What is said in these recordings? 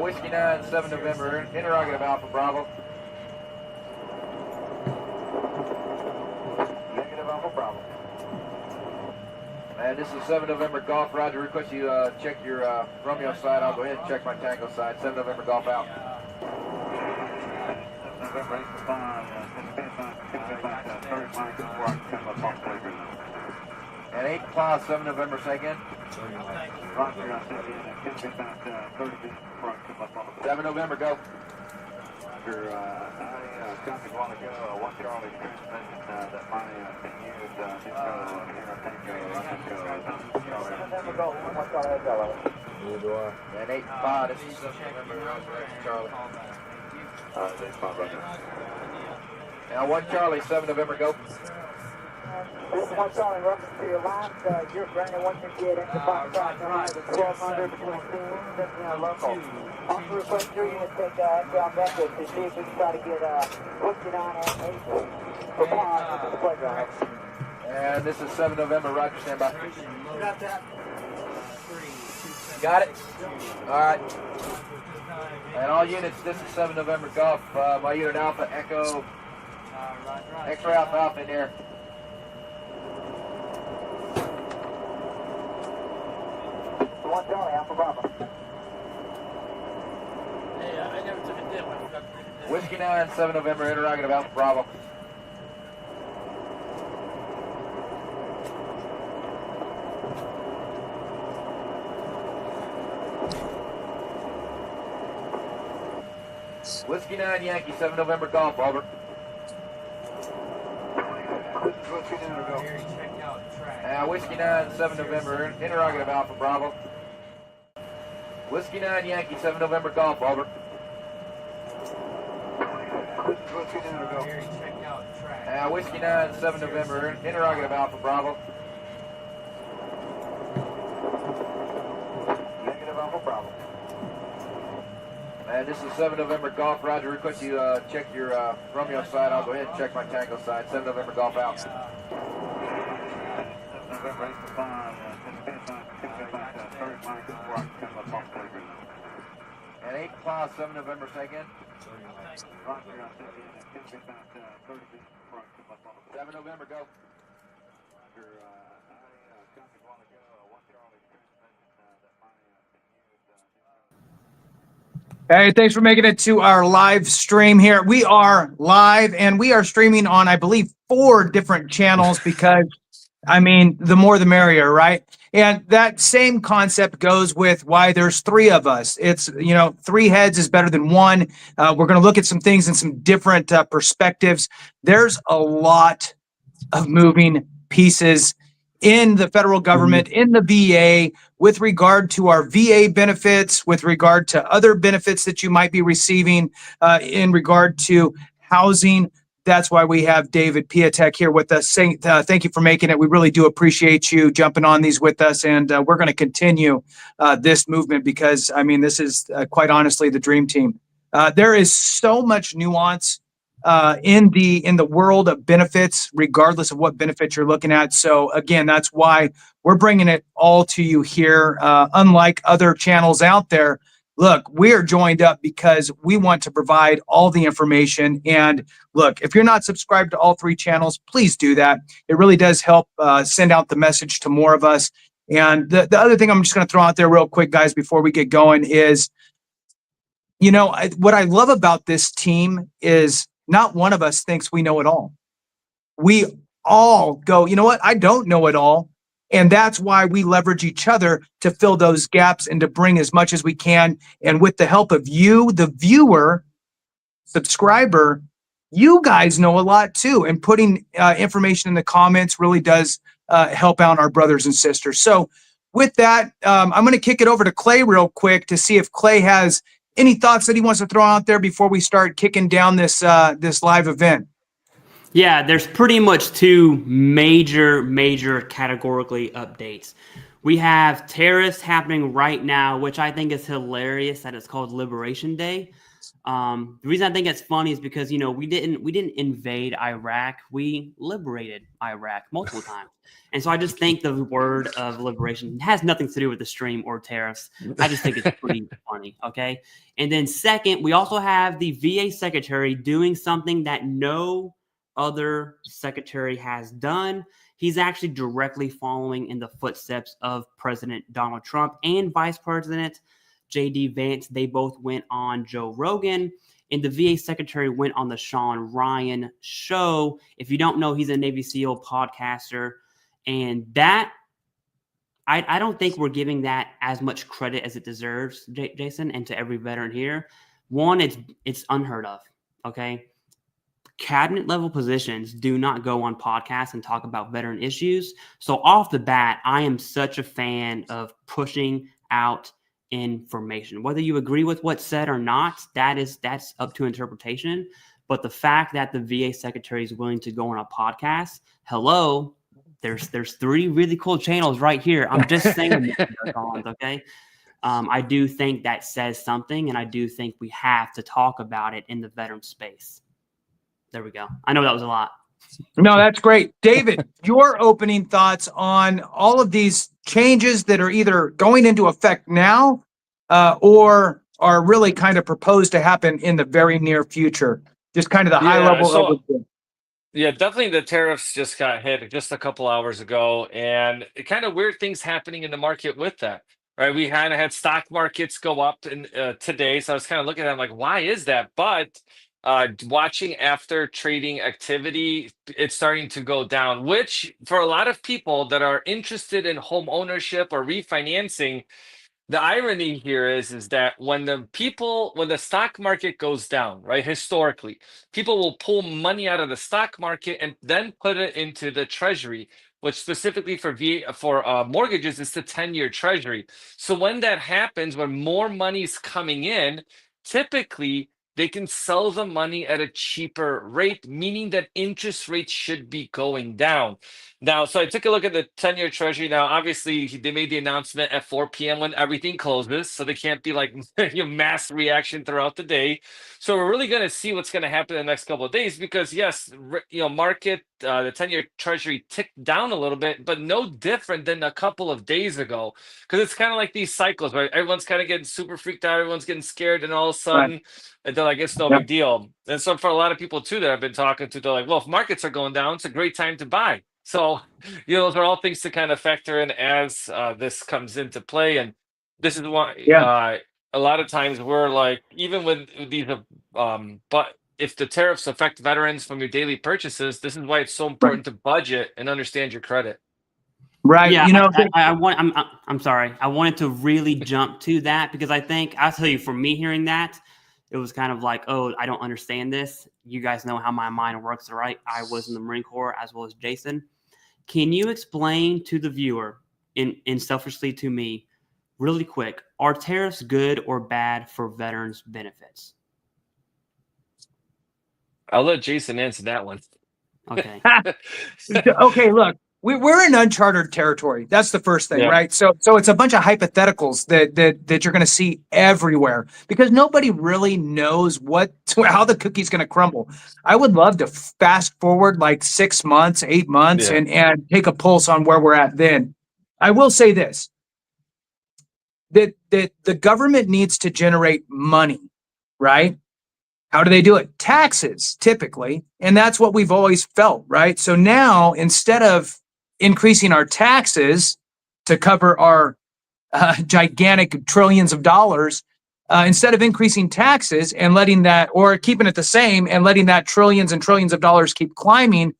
Whiskey 9, 7 November, interrogative Alpha Bravo. Negative Alpha Bravo. And this is 7 November Golf. Roger, request you check your Romeo side. I'll go ahead and check my Tango side. 7 November Golf out. November 8-5, and 8-5, 7 November, say again. 7 November, go. I copied a while ago, 1 Charlie transmission that my can use November, go. 1 Charlie, and 8-5, this is 7 November, Charlie. Now 1 Charlie, 7 November, go. This is 1 Charlie, welcome to your last. You're Brandon 158 extra box track on the 1200 between Queens and local. Also request your unit take inbound message to see if we can try to get Whiskey 9 and 8 for pause at the playground. And this is 7 November, Roger, stand by. Got that. Got it? Alright. And all units, this is 7 November Golf. My unit Alpha, Echo, X-ray Alpha, Alpha in there. One Charlie, Alpha Bravo. Hey, I never took a dip. I forgot to take a dip. Whiskey 9, 7 November, interrogative Alpha Bravo. Whiskey 9, Yankee, 7 November Golf, over. This is Whiskey 9 to go. Whiskey 9, 7 November, interrogative Alpha Bravo. Whiskey 9, Yankee, 7 November Golf, over. This is Whiskey 9 to go. Whiskey 9, 7 November, interrogative Alpha Bravo. Negative Alpha Bravo. And this is 7 November Golf. Roger, request you check your Romeo side. I'll go ahead and check my Tango side. 7 November Golf out. November 8-5, and 8-5, 7 November, say again. 7 November, go. Hey, thanks for making it to our live stream here. We are live and we are streaming on, I believe, 4 different channels because, I mean, the more the merrier, right? And that same concept goes with why there's 3 of us. It's, 3 heads is better than 1. We're going to look at some things in some different perspectives. There's a lot of moving pieces in the federal government, in the VA, with regard to our VA benefits, with regard to other benefits that you might be receiving, in regard to housing. That's why we have David Piatek here with us. Thank you for making it. We really do appreciate you jumping on these with us, and we're going to continue this movement because, I mean, this is quite honestly the dream team. There is so much nuance in the world of benefits, regardless of what benefit you're looking at. So again, that's why we're bringing it all to you here. Unlike other channels out there, look, we are joined up because we want to provide all the information. And look, if you're not subscribed to all 3 channels, please do that. It really does help send out the message to more of us. And the other thing I'm just going to throw out there real quick, guys, before we get going is, what I love about this team is not one of us thinks we know it all. We all go, you know what? I don't know it all. And that's why we leverage each other to fill those gaps and to bring as much as we can. And with the help of you, the viewer, subscriber, you guys know a lot too. And putting information in the comments really does help out our brothers and sisters. So with that, I'm going to kick it over to Clay real quick to see if Clay has any thoughts that he wants to throw out there before we start kicking down this this live event. Yeah, there's pretty much 2 major categorically updates. We have tariffs happening right now, which I think is hilarious that it's called Liberation Day. The reason I think it's funny is because we didn't invade Iraq, we liberated Iraq multiple times, and so I just think the word of liberation has nothing to do with the stream or tariffs. I just think it's pretty funny. Okay, and then second, we also have the VA secretary doing something that no other secretary has done. He's actually directly following in the footsteps of President Donald Trump and Vice President J.D. Vance. They both went on Joe Rogan, and the VA secretary went on the Sean Ryan show. If you don't know, he's a Navy SEAL podcaster, and that I don't think we're giving that as much credit as it deserves, Jason, and to every veteran here. One, it's unheard of. Okay. Cabinet level positions do not go on podcasts and talk about veteran issues. So off the bat, I am such a fan of pushing out information. Whether you agree with what's said or not, that's up to interpretation. But the fact that the VA secretary is willing to go on a podcast, hello, there's 3 really cool channels right here. I'm just saying, okay. I do think that says something, and I do think we have to talk about it in the veteran space. There we go. I know that was a lot. No, that's great. David, your opening thoughts on all of these changes that are either going into effect now or are really kind of proposed to happen in the very near future. Just kind of the high level overview. Yeah, definitely the tariffs just got hit just a couple hours ago, and it kind of weird things happening in the market with that. Right, we kind of had stock markets go up in, today, so I was kind of looking at them like, why is that? But watching after trading activity, it's starting to go down, which for a lot of people that are interested in home ownership or refinancing, the irony here is that when the stock market goes down, right, historically, people will pull money out of the stock market and then put it into the treasury, which specifically for mortgages is the 10-year treasury. So when that happens, when more money's coming in, typically they can sell the money at a cheaper rate, meaning that interest rates should be going down. Now, so I took a look at the 10-year treasury. Now, obviously, they made the announcement at 4 p.m. when everything closes, so they can't be like mass reaction throughout the day. So we're really going to see what's going to happen in the next couple of days because, yes, market, the 10-year treasury ticked down a little bit, but no different than a couple of days ago because it's kind of like these cycles, right? Everyone's kind of getting super freaked out. Everyone's getting scared, and all of a sudden, they're like, it's no big deal. And so for a lot of people, too, that I've been talking to, they're like, well, if markets are going down, it's a great time to buy. So, those are all things to kind of factor in as this comes into play. And this is why a lot of times we're like, even with these, but if the tariffs affect veterans from your daily purchases, this is why it's so important to budget and understand your credit. Right. Yeah, I'm sorry. I wanted to really jump to that because I think I'll tell you, for me hearing that, it was kind of like, oh, I don't understand this. You guys know how my mind works, right? I was in the Marine Corps as well as Jason. Can you explain to the viewer, and selfishly to me, really quick, are tariffs good or bad for veterans' benefits? I'll let Jason answer that one. Okay. Okay, look. We're in uncharted territory. That's the first thing, right? So it's a bunch of hypotheticals that you're going to see everywhere because nobody really knows how the cookie's going to crumble. I would love to fast forward like 6 months, 8 months, and take a pulse on where we're at then. I will say this: that the government needs to generate money, right? How do they do it? Taxes, typically, and that's what we've always felt, right? So now instead of increasing our taxes to cover our gigantic trillions of dollars, instead of increasing taxes and letting that, or keeping it the same and letting that trillions and trillions of dollars keep climbing,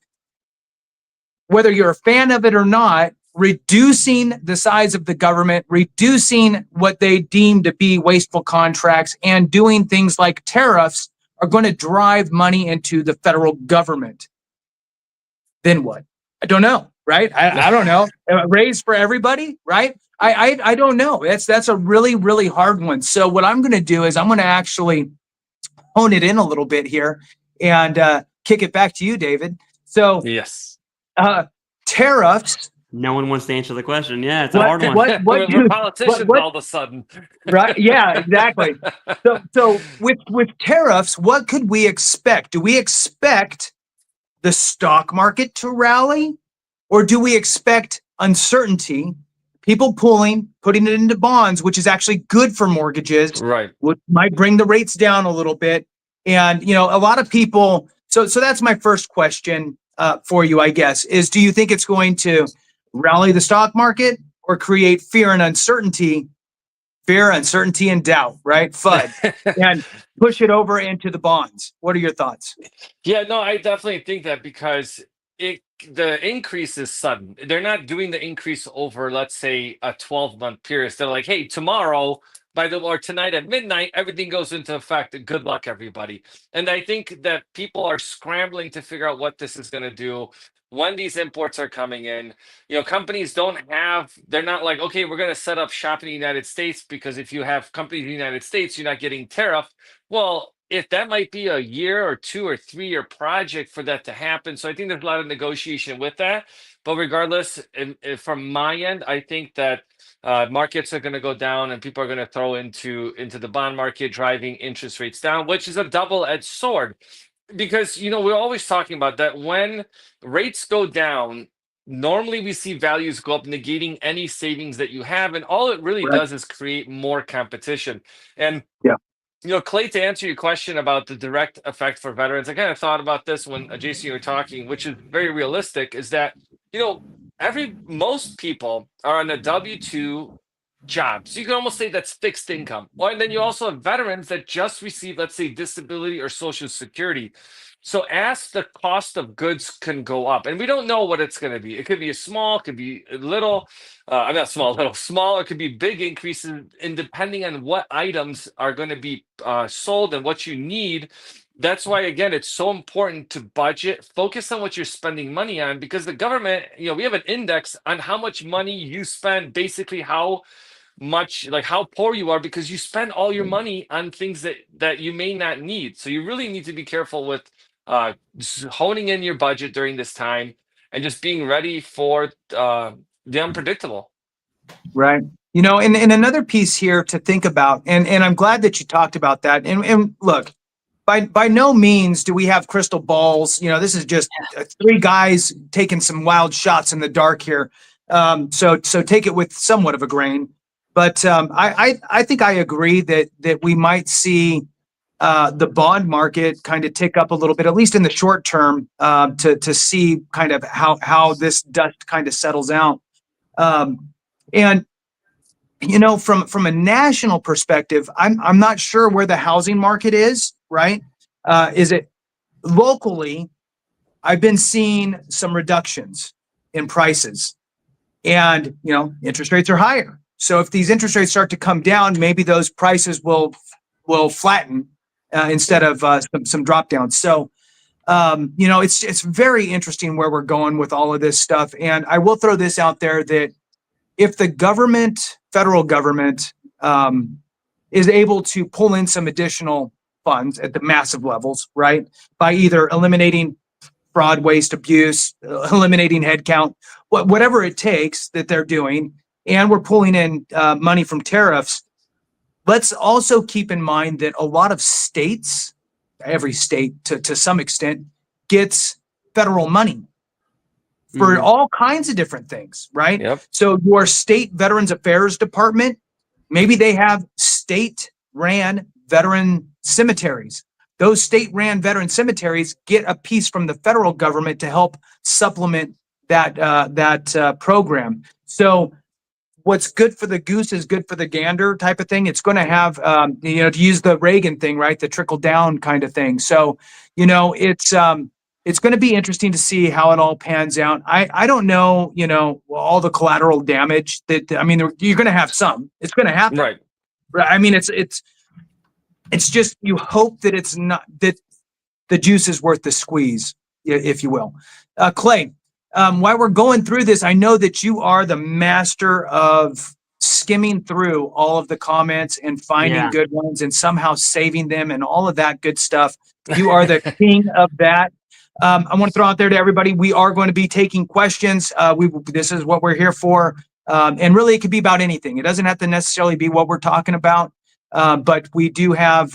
whether you're a fan of it or not, reducing the size of the government, reducing what they deem to be wasteful contracts, and doing things like tariffs are going to drive money into the federal government. Then what? I don't know. Right? I don't know. A raise for everybody, right? I don't know. That's a really, really hard one. So what I'm going to do is I'm going to actually hone it in a little bit here and kick it back to you, David. So yes, tariffs No one wants to answer the question. Yeah, it's a hard one. What We're politicians what all of a sudden. right? Yeah, exactly. So with tariffs, what could we expect? Do we expect the stock market to rally, or do we expect uncertainty, people putting it into bonds, which is actually good for mortgages, Right. which might bring the rates down a little bit? And a lot of people. So that's my first question for you, I guess, is do you think it's going to rally the stock market or create fear, uncertainty, and doubt, right? FUD, and push it over into the bonds? What are your thoughts? Yeah, no, I definitely think that because the increase is sudden. They're not doing the increase over, let's say, a 12-month period. They're like, hey, tomorrow or tonight at midnight, everything goes into effect. Good luck, everybody. And I think that people are scrambling to figure out what this is going to do when these imports are coming in. Companies they're not like, okay, we're going to set up shop in the United States, because if you have companies in the United States, you're not getting tariff. Well, if that might be a year or 2 or 3 year project for that to happen. So I think there's a lot of negotiation with that. But regardless, from my end, I think that markets are going to go down and people are going to throw into the bond market, driving interest rates down, which is a double-edged sword. Because, we're always talking about that when rates go down, normally we see values go up, negating any savings that you have. And all it really does is create more competition. And Clay, to answer your question about the direct effect for veterans, I kind of thought about this when Jason, you were talking, which is very realistic, is that, most people are on a W-2 job. So you can almost say that's fixed income. Well, and then you also have veterans that just receive, let's say, disability or Social Security. So as the cost of goods can go up, and we don't know what it's going to be. It could be a small, it could be a little, I'm not small, little, small, it could be big increases, and depending on what items are going to be sold and what you need. That's why, again, it's so important to budget, focus on what you're spending money on, because the government, we have an index on how much money you spend, basically how much, like how poor you are, because you spend all your money on things that you may not need. So you really need to be careful with honing in your budget during this time and just being ready for the unpredictable. Right. And another piece here to think about, and I'm glad that you talked about that. And look, by no means do we have crystal balls. This is just three guys taking some wild shots in the dark here. So take it with somewhat of a grain. But I think I agree that we might see the bond market kind of tick up a little bit, at least in the short term, to see kind of how this dust kind of settles out. And from a national perspective, I'm not sure where the housing market is, right? Is it locally? I've been seeing some reductions in prices, and interest rates are higher. So if these interest rates start to come down, maybe those prices will flatten instead of some drop downs. So it's very interesting where we're going with all of this stuff. And I will throw this out there that if the federal government, is able to pull in some additional funds at the massive levels, right, by either eliminating fraud, waste, abuse, eliminating headcount, whatever it takes that they're doing, and we're pulling in money from tariffs, let's also keep in mind that a lot of states, every state to some extent, gets federal money for all kinds of different things, right? Yep. So your state Veterans Affairs Department, maybe they have state-ran veteran cemeteries. Those state-ran veteran cemeteries get a piece from the federal government to help supplement that program. So what's good for the goose is good for the gander type of thing. It's going to have, to use the Reagan thing, right? The trickle down kind of thing. So, it's going to be interesting to see how it all pans out. I don't know, all the collateral damage that, you're going to have some. It's going to happen. Right. I mean, it's just, you hope that it's not, that the juice is worth the squeeze, if you will. Clay, while we're going through this, I know that you are the master of skimming through all of the comments and finding good ones and somehow saving them and all of that good stuff. You are the king of that. I want to throw out there to everybody, we are going to be taking questions. This is what we're here for. And really, it could be about anything. It doesn't have to necessarily be what we're talking about. But we do have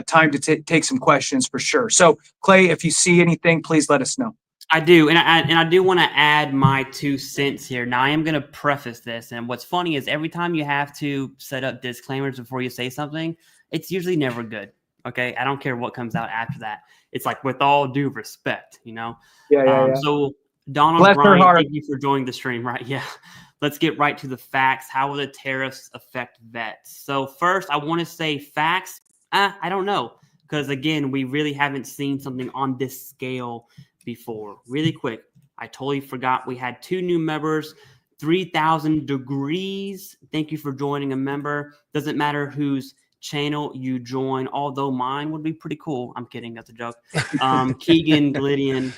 time to take some questions for sure. So, Clay, if you see anything, please let us know. I do, and I do want to add my 2 cents here. Now, I am going to preface this, and what's funny is every time you have to set up disclaimers before you say something, it's usually never good. Okay, I don't care what comes out after that. It's like, with all due respect, you know. Yeah. So, Donald Bless her Bryan, heart. thank you for joining the stream. Right? Yeah. Let's get right to the facts. How will the tariffs affect vets? So first, I want to say facts. I don't know, because again, we really haven't seen something on this scale before. Really quick, I totally forgot we had 2 new members. 3,000 degrees. Thank you for joining a member. Doesn't matter whose channel you join, although mine would be pretty cool. I'm kidding. That's a joke. Keegan Glidden.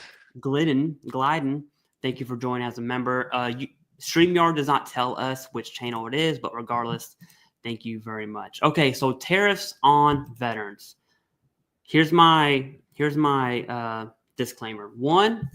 Thank you for joining as a member. StreamYard does not tell us which channel it is, but regardless, thank you very much. Okay, so tariffs on veterans. Here's my disclaimer. 1,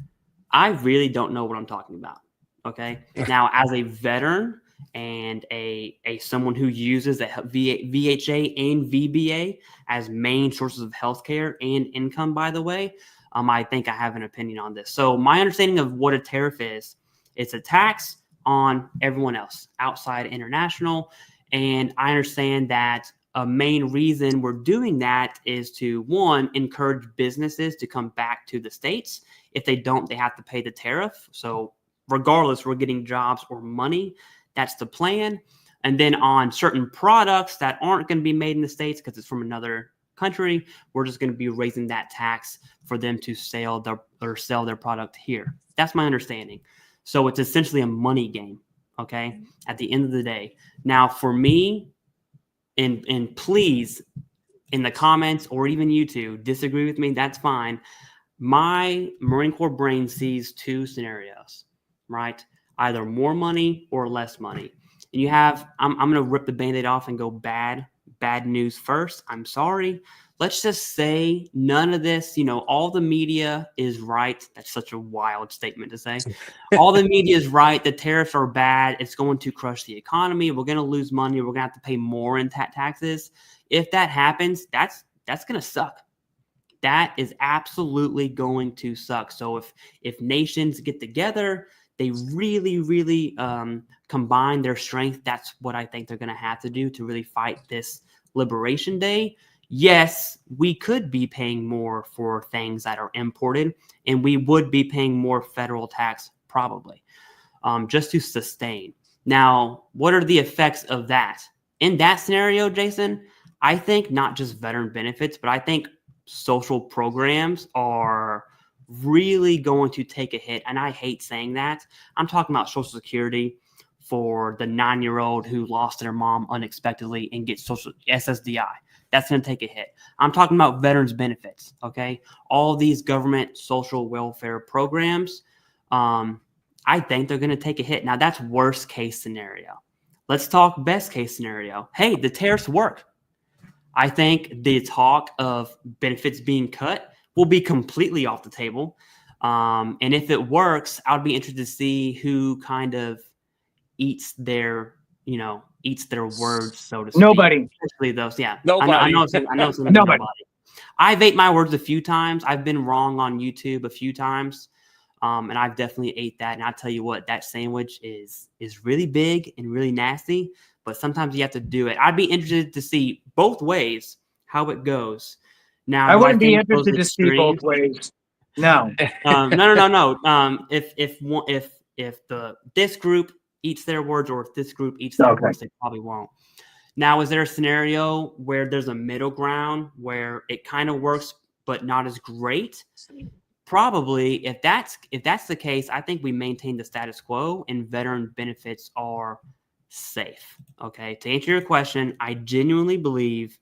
I really don't know what I'm talking about. Okay, now as a veteran and a someone who uses the VHA and VBA as main sources of healthcare and income, by the way, I think I have an opinion on this. So my understanding of what a tariff is, it's a tax on everyone else outside international. And I understand that a main reason we're doing that is to, 1, encourage businesses to come back to the States. If they don't, they have to pay the tariff. So regardless, we're getting jobs or money. That's the plan. And then on certain products that aren't going to be made in the States because it's from another country, we're just going to be raising that tax for them to sell their product here. That's my understanding. So it's essentially a money game, okay, at the end of the day. Now, for me, and please, in the comments or even you two, disagree with me, that's fine. My Marine Corps brain sees 2 scenarios, right? Either more money or less money. And you have, I'm going to rip the Band-Aid off and go bad news first. I'm sorry. Let's just say none of this, all the media is right. That's such a wild statement to say. All the media is right. The tariffs are bad. It's going to crush the economy. We're going to lose money. We're going to have to pay more in taxes. If that happens, that's going to suck. That is absolutely going to suck. So if nations get together, they really, really combine their strength, that's what I think they're going to have to do to really fight this Liberation Day. Yes, we could be paying more for things that are imported, and we would be paying more federal tax probably just to sustain. Now, what are the effects of that? In that scenario, Jason, I think not just veteran benefits, but I think social programs are really going to take a hit. And I hate saying that. I'm talking about Social Security for the 9-year-old who lost their mom unexpectedly and gets social SSDI. That's going to take a hit. I'm talking about veterans benefits. Okay. All these government social welfare programs, I think they're going to take a hit. Now that's worst case scenario. Let's talk best case scenario. Hey, the tariffs work. I think the talk of benefits being cut will be completely off the table. And if it works, I'd be interested to see who kind of eats their words, so to speak. Nobody. Especially those, yeah. Nobody. I know it's gonna be nobody. I've ate my words a few times. I've been wrong on YouTube a few times. And I've definitely ate that. And I tell you what, that sandwich is really big and really nasty, but sometimes you have to do it. I'd be interested to see both ways how it goes. Now, I wouldn't be interested to see both ways. No. No. If this group eats their words or if this group eats their words, they probably won't. Now, is there a scenario where there's a middle ground where it kind of works but not as great? Probably. If that's the case, I think we maintain the status quo and veteran benefits are safe. Okay. To answer your question, I genuinely believe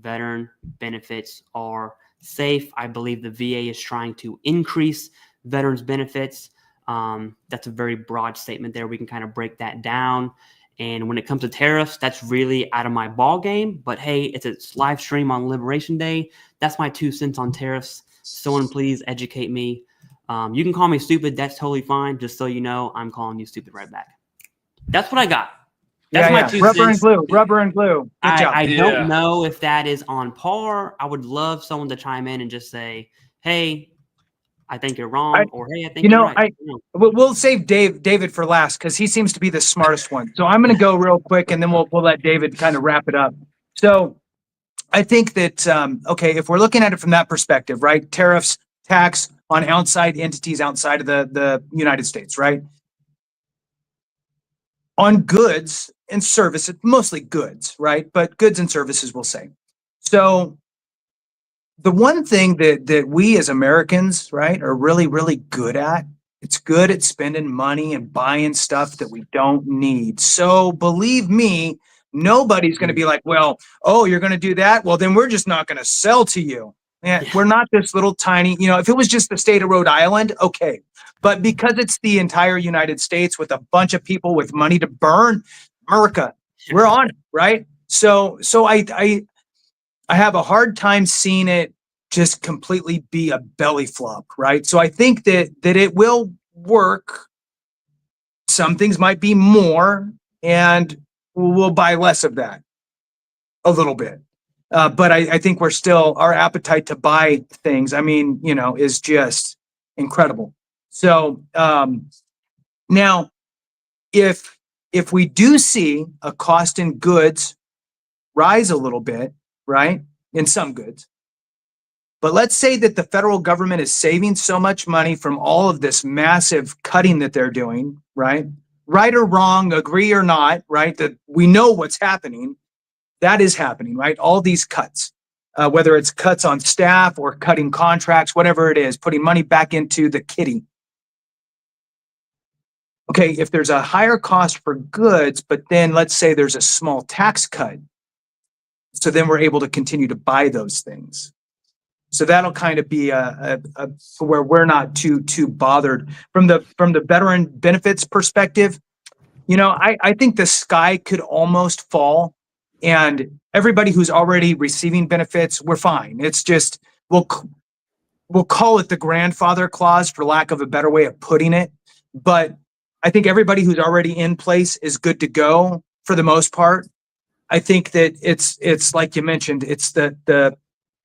veteran benefits are safe. I believe the VA is trying to increase veterans benefits. That's a very broad statement there. We can kind of break that down. And when it comes to tariffs, that's really out of my ball game. But hey, it's a live stream on Liberation Day. That's my 2 cents on tariffs. Someone please educate me. You can call me stupid. That's totally fine. Just so you know, I'm calling you stupid right back. That's what I got. That's my 2 Rubber and cents. glue. Rubber and glue. Good job. I Yeah. don't know if that is on par. I would love someone to chime in and just say, "Hey, I think you're wrong," or "Hey, I think you're right." We'll save David for last because he seems to be the smartest one. So I'm going to go real quick, and then we'll let David kind of wrap it up. So I think that okay, if we're looking at it from that perspective, right? Tariffs, tax on outside entities outside of the United States, right? On goods and services, mostly goods, right? But goods and services, we'll say. So the one thing that we as Americans, right, are really, really good at, it's good at spending money and buying stuff that we don't need. So believe me, nobody's going to be like, well, oh, you're going to do that? Well, then we're just not going to sell to you. And we're not this little tiny, if it was just the state of Rhode Island, okay. But because it's the entire United States with a bunch of people with money to burn, America, we're on it, right? So I have a hard time seeing it just completely be a belly flop, right? So I think that it will work. Some things might be more, and we'll buy less of that a little bit. But I think we're still, our appetite to buy things, is just incredible. So now, if we do see a cost in goods rise a little bit, right, in some goods, but let's say that the federal government is saving so much money from all of this massive cutting that they're doing, right? Right or wrong, agree or not, right? That we know what's happening. That is happening, right? All these cuts, whether it's cuts on staff or cutting contracts, whatever it is, putting money back into the kitty. Okay, if there's a higher cost for goods, but then let's say there's a small tax cut, so then we're able to continue to buy those things. So that'll kind of be a where we're not too bothered from the veteran benefits perspective. I think the sky could almost fall, and everybody who's already receiving benefits, we're fine. It's just we'll call it the grandfather clause for lack of a better way of putting it. But I think everybody who's already in place is good to go for the most part. I think that it's like you mentioned, it's the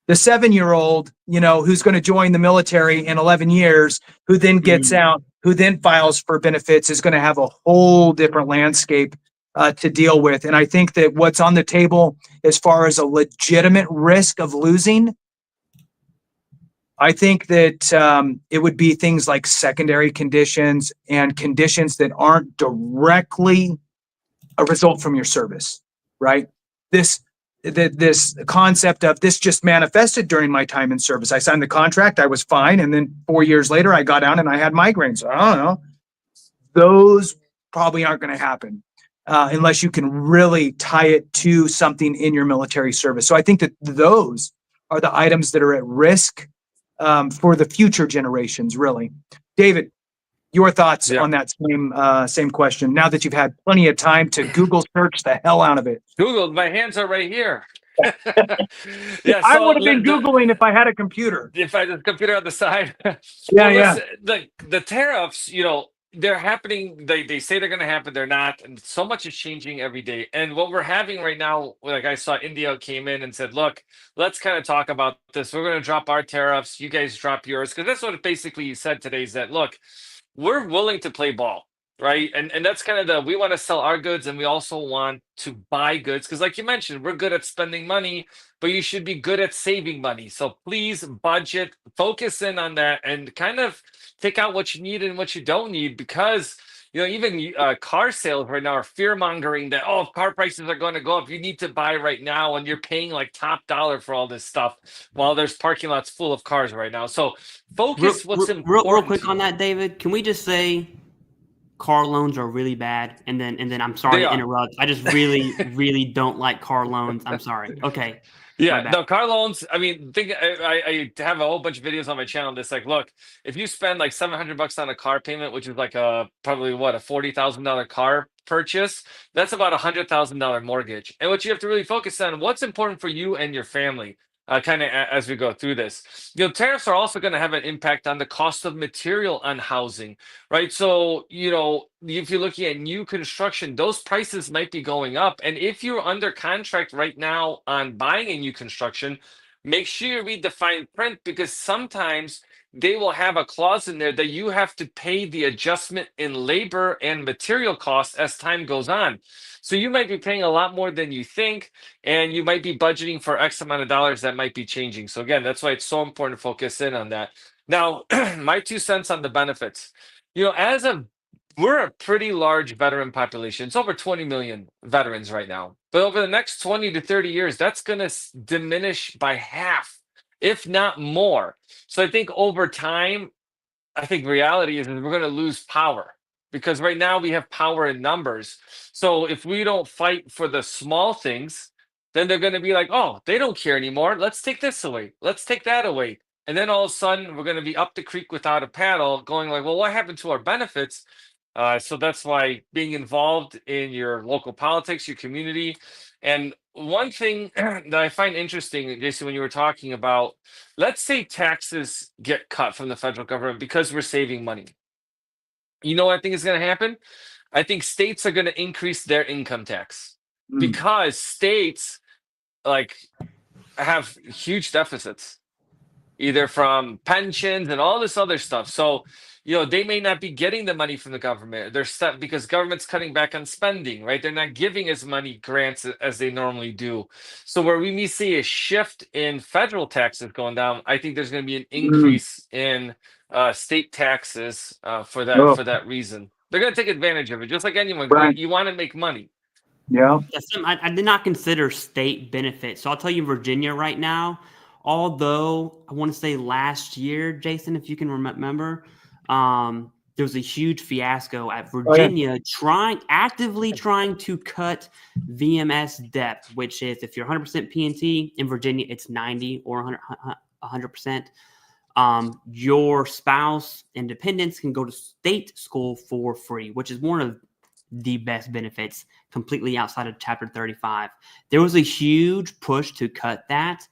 7-year-old, who's going to join the military in 11 years, who then gets out, who then files for benefits, is going to have a whole different landscape to deal with. And I think that what's on the table as far as a legitimate risk of losing, I think that it would be things like secondary conditions and conditions that aren't directly a result from your service, right? This concept of this just manifested during my time in service. I signed the contract, I was fine, and then 4 years later, I got down and I had migraines. I don't know. Those probably aren't going to happen unless you can really tie it to something in your military service. So I think that those are the items that are at risk for the future generations, really. David, your thoughts on that same question, now that you've had plenty of time to Google search the hell out of it. Google, my hands are right here. I would have been Googling if I had a computer. If I had a computer on the side. The tariffs, they're happening. They say they're going to happen. They're not. And so much is changing every day. And what we're having right now, like I saw India came in and said, look, let's kind of talk about this. We're going to drop our tariffs. You guys drop yours. Because that's what basically you said today is that, look, we're willing to play ball, right? And that's kind of we want to sell our goods, and we also want to buy goods because, like you mentioned, we're good at spending money, but you should be good at saving money. So please budget, focus in on that, and kind of take out what you need and what you don't need, because even car sales right now are fear mongering that, oh, car prices are going to go up. You need to buy right now, and you're paying like top dollar for all this stuff while there's parking lots full of cars right now. So focus what's important. Real quick on that, David. Can we just say car loans are really bad? And then I'm sorry to interrupt. I just really, really don't like car loans. I'm sorry. Okay. Yeah, no, car loans. I mean, I have a whole bunch of videos on my channel that's like, look, if you spend like $700 on a car payment, which is like probably a $40,000 car purchase, that's about $100,000 mortgage. And what you have to really focus on, what's important for you and your family. kind of as we go through this. Tariffs are also going to have an impact on the cost of material on housing, right? So, if you're looking at new construction, those prices might be going up. And if you're under contract right now on buying a new construction, make sure you read the fine print, because sometimes they will have a clause in there that you have to pay the adjustment in labor and material costs as time goes on. So you might be paying a lot more than you think, and you might be budgeting for X amount of dollars that might be changing. So again, that's why it's so important to focus in on that. Now, my 2 cents on the benefits. We're a pretty large veteran population. It's over 20 million veterans right now. But over the next 20 to 30 years, that's going to diminish by half, if not more. So I think over time, I think reality is we're going to lose power, because right now we have power in numbers. So if we don't fight for the small things, then they're going to be like, oh, they don't care anymore. Let's take this away. Let's take that away. And then all of a sudden we're going to be up the creek without a paddle, going like, well, what happened to our benefits? So that's why being involved in your local politics, your community. And one thing that I find interesting, Jason, when you were talking about, let's say taxes get cut from the federal government because we're saving money. You know what I think is going to happen? I think states are going to increase their income tax, because states like have huge deficits, either from pensions and all this other stuff. So, they may not be getting the money from the government. They're stuck because government's cutting back on spending, right? They're not giving as many grants as they normally do. So where we may see a shift in federal taxes going down, I think there's going to be an increase in state taxes for that reason. They're going to take advantage of it, just like anyone. Right. You want to make money. Yeah. I did not consider state benefits. So I'll tell you, Virginia right now, although I want to say last year, Jason, if you can remember, there was a huge fiasco at Virginia actively trying to cut VMS depth, which is if you're 100% PNT in Virginia, it's 90 or 100%. Your spouse and dependents can go to state school for free, which is one of the best benefits completely outside of Chapter 35. There was a huge push to cut that.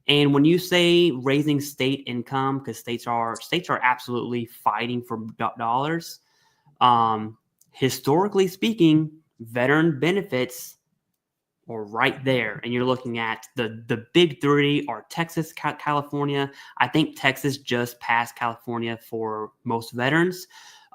And when you say raising state income, because states are absolutely fighting for dollars, historically speaking, veteran benefits are right there. And you're looking at the big three are Texas, California. I think Texas just passed California for most veterans.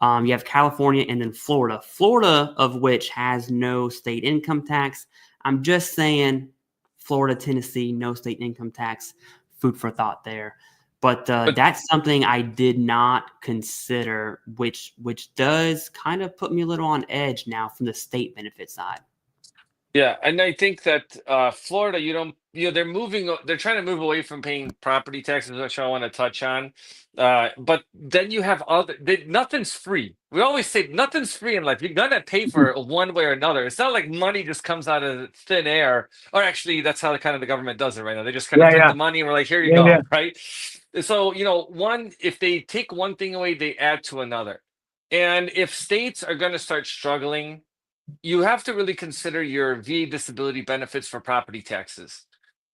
You have California and then Florida. Florida, of which has no state income tax. I'm just saying Florida, Tennessee, no state income tax. Food for thought there. But that's something I did not consider, which does kind of put me a little on edge now from the state benefit side. Yeah, and I think that Florida, they're trying to move away from paying property taxes, which I want to touch on. But then you have nothing's free. We always say nothing's free in life. You're gonna pay for it one way or another. It's not like money just comes out of thin air. Or actually, that's how the government does it right now. They just kind of print the money and we're like, here you go, right? So if they take one thing away, they add to another. And if states are gonna start struggling, you have to really consider your VA disability benefits for property taxes.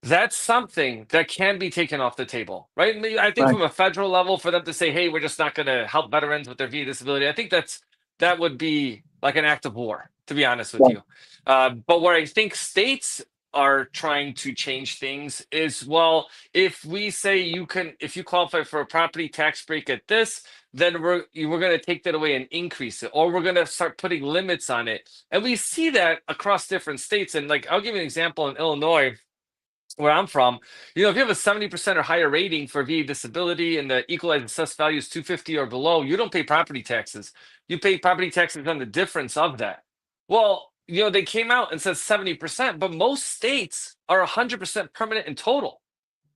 That's something that can be taken off the table, right? I think from a federal level, for them to say, hey, we're just not going to help veterans with their VA disability, I think that would be like an act of war, to be honest with you. But where I think states are trying to change things is, well, if we say if you qualify for a property tax break at this, then we're going to take that away and increase it, or we're going to start putting limits on it. And we see that across different states. And like, I'll give you an example in Illinois, where I'm from. If you have a 70% or higher rating for VA disability and the equalized assessed value is 250 or below, you don't pay property taxes. You pay property taxes on the difference of that. Well, they came out and said 70%, but most states are 100% permanent in total.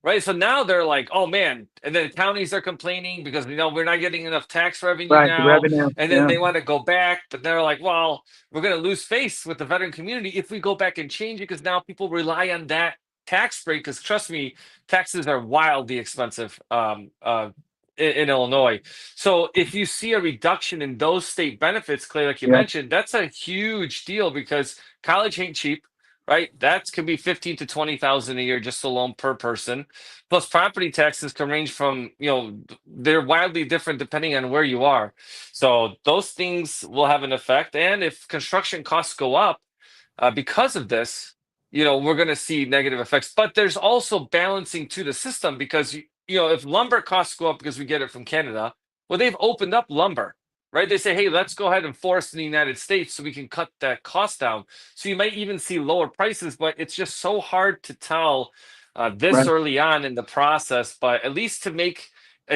Right. So now they're like, oh, man. And then counties are complaining because, we're not getting enough tax revenue now. And then they want to go back. But they're like, well, we're going to lose face with the veteran community if we go back and change it, because now people rely on that tax break. Because trust me, taxes are wildly expensive in Illinois. So if you see a reduction in those state benefits, Clay, like you mentioned, that's a huge deal, because college ain't cheap. right? That could be 15 to 20,000 a year just alone per person. Plus property taxes can range from, they're wildly different depending on where you are. So those things will have an effect. And if construction costs go up because of this, we're going to see negative effects. But there's also balancing to the system because, if lumber costs go up because we get it from Canada, well, they've opened up lumber, right? They say, hey, let's go ahead and force in the United States so we can cut that cost down. So you might even see lower prices, but it's just so hard to tell this Right. early on in the process. But at least I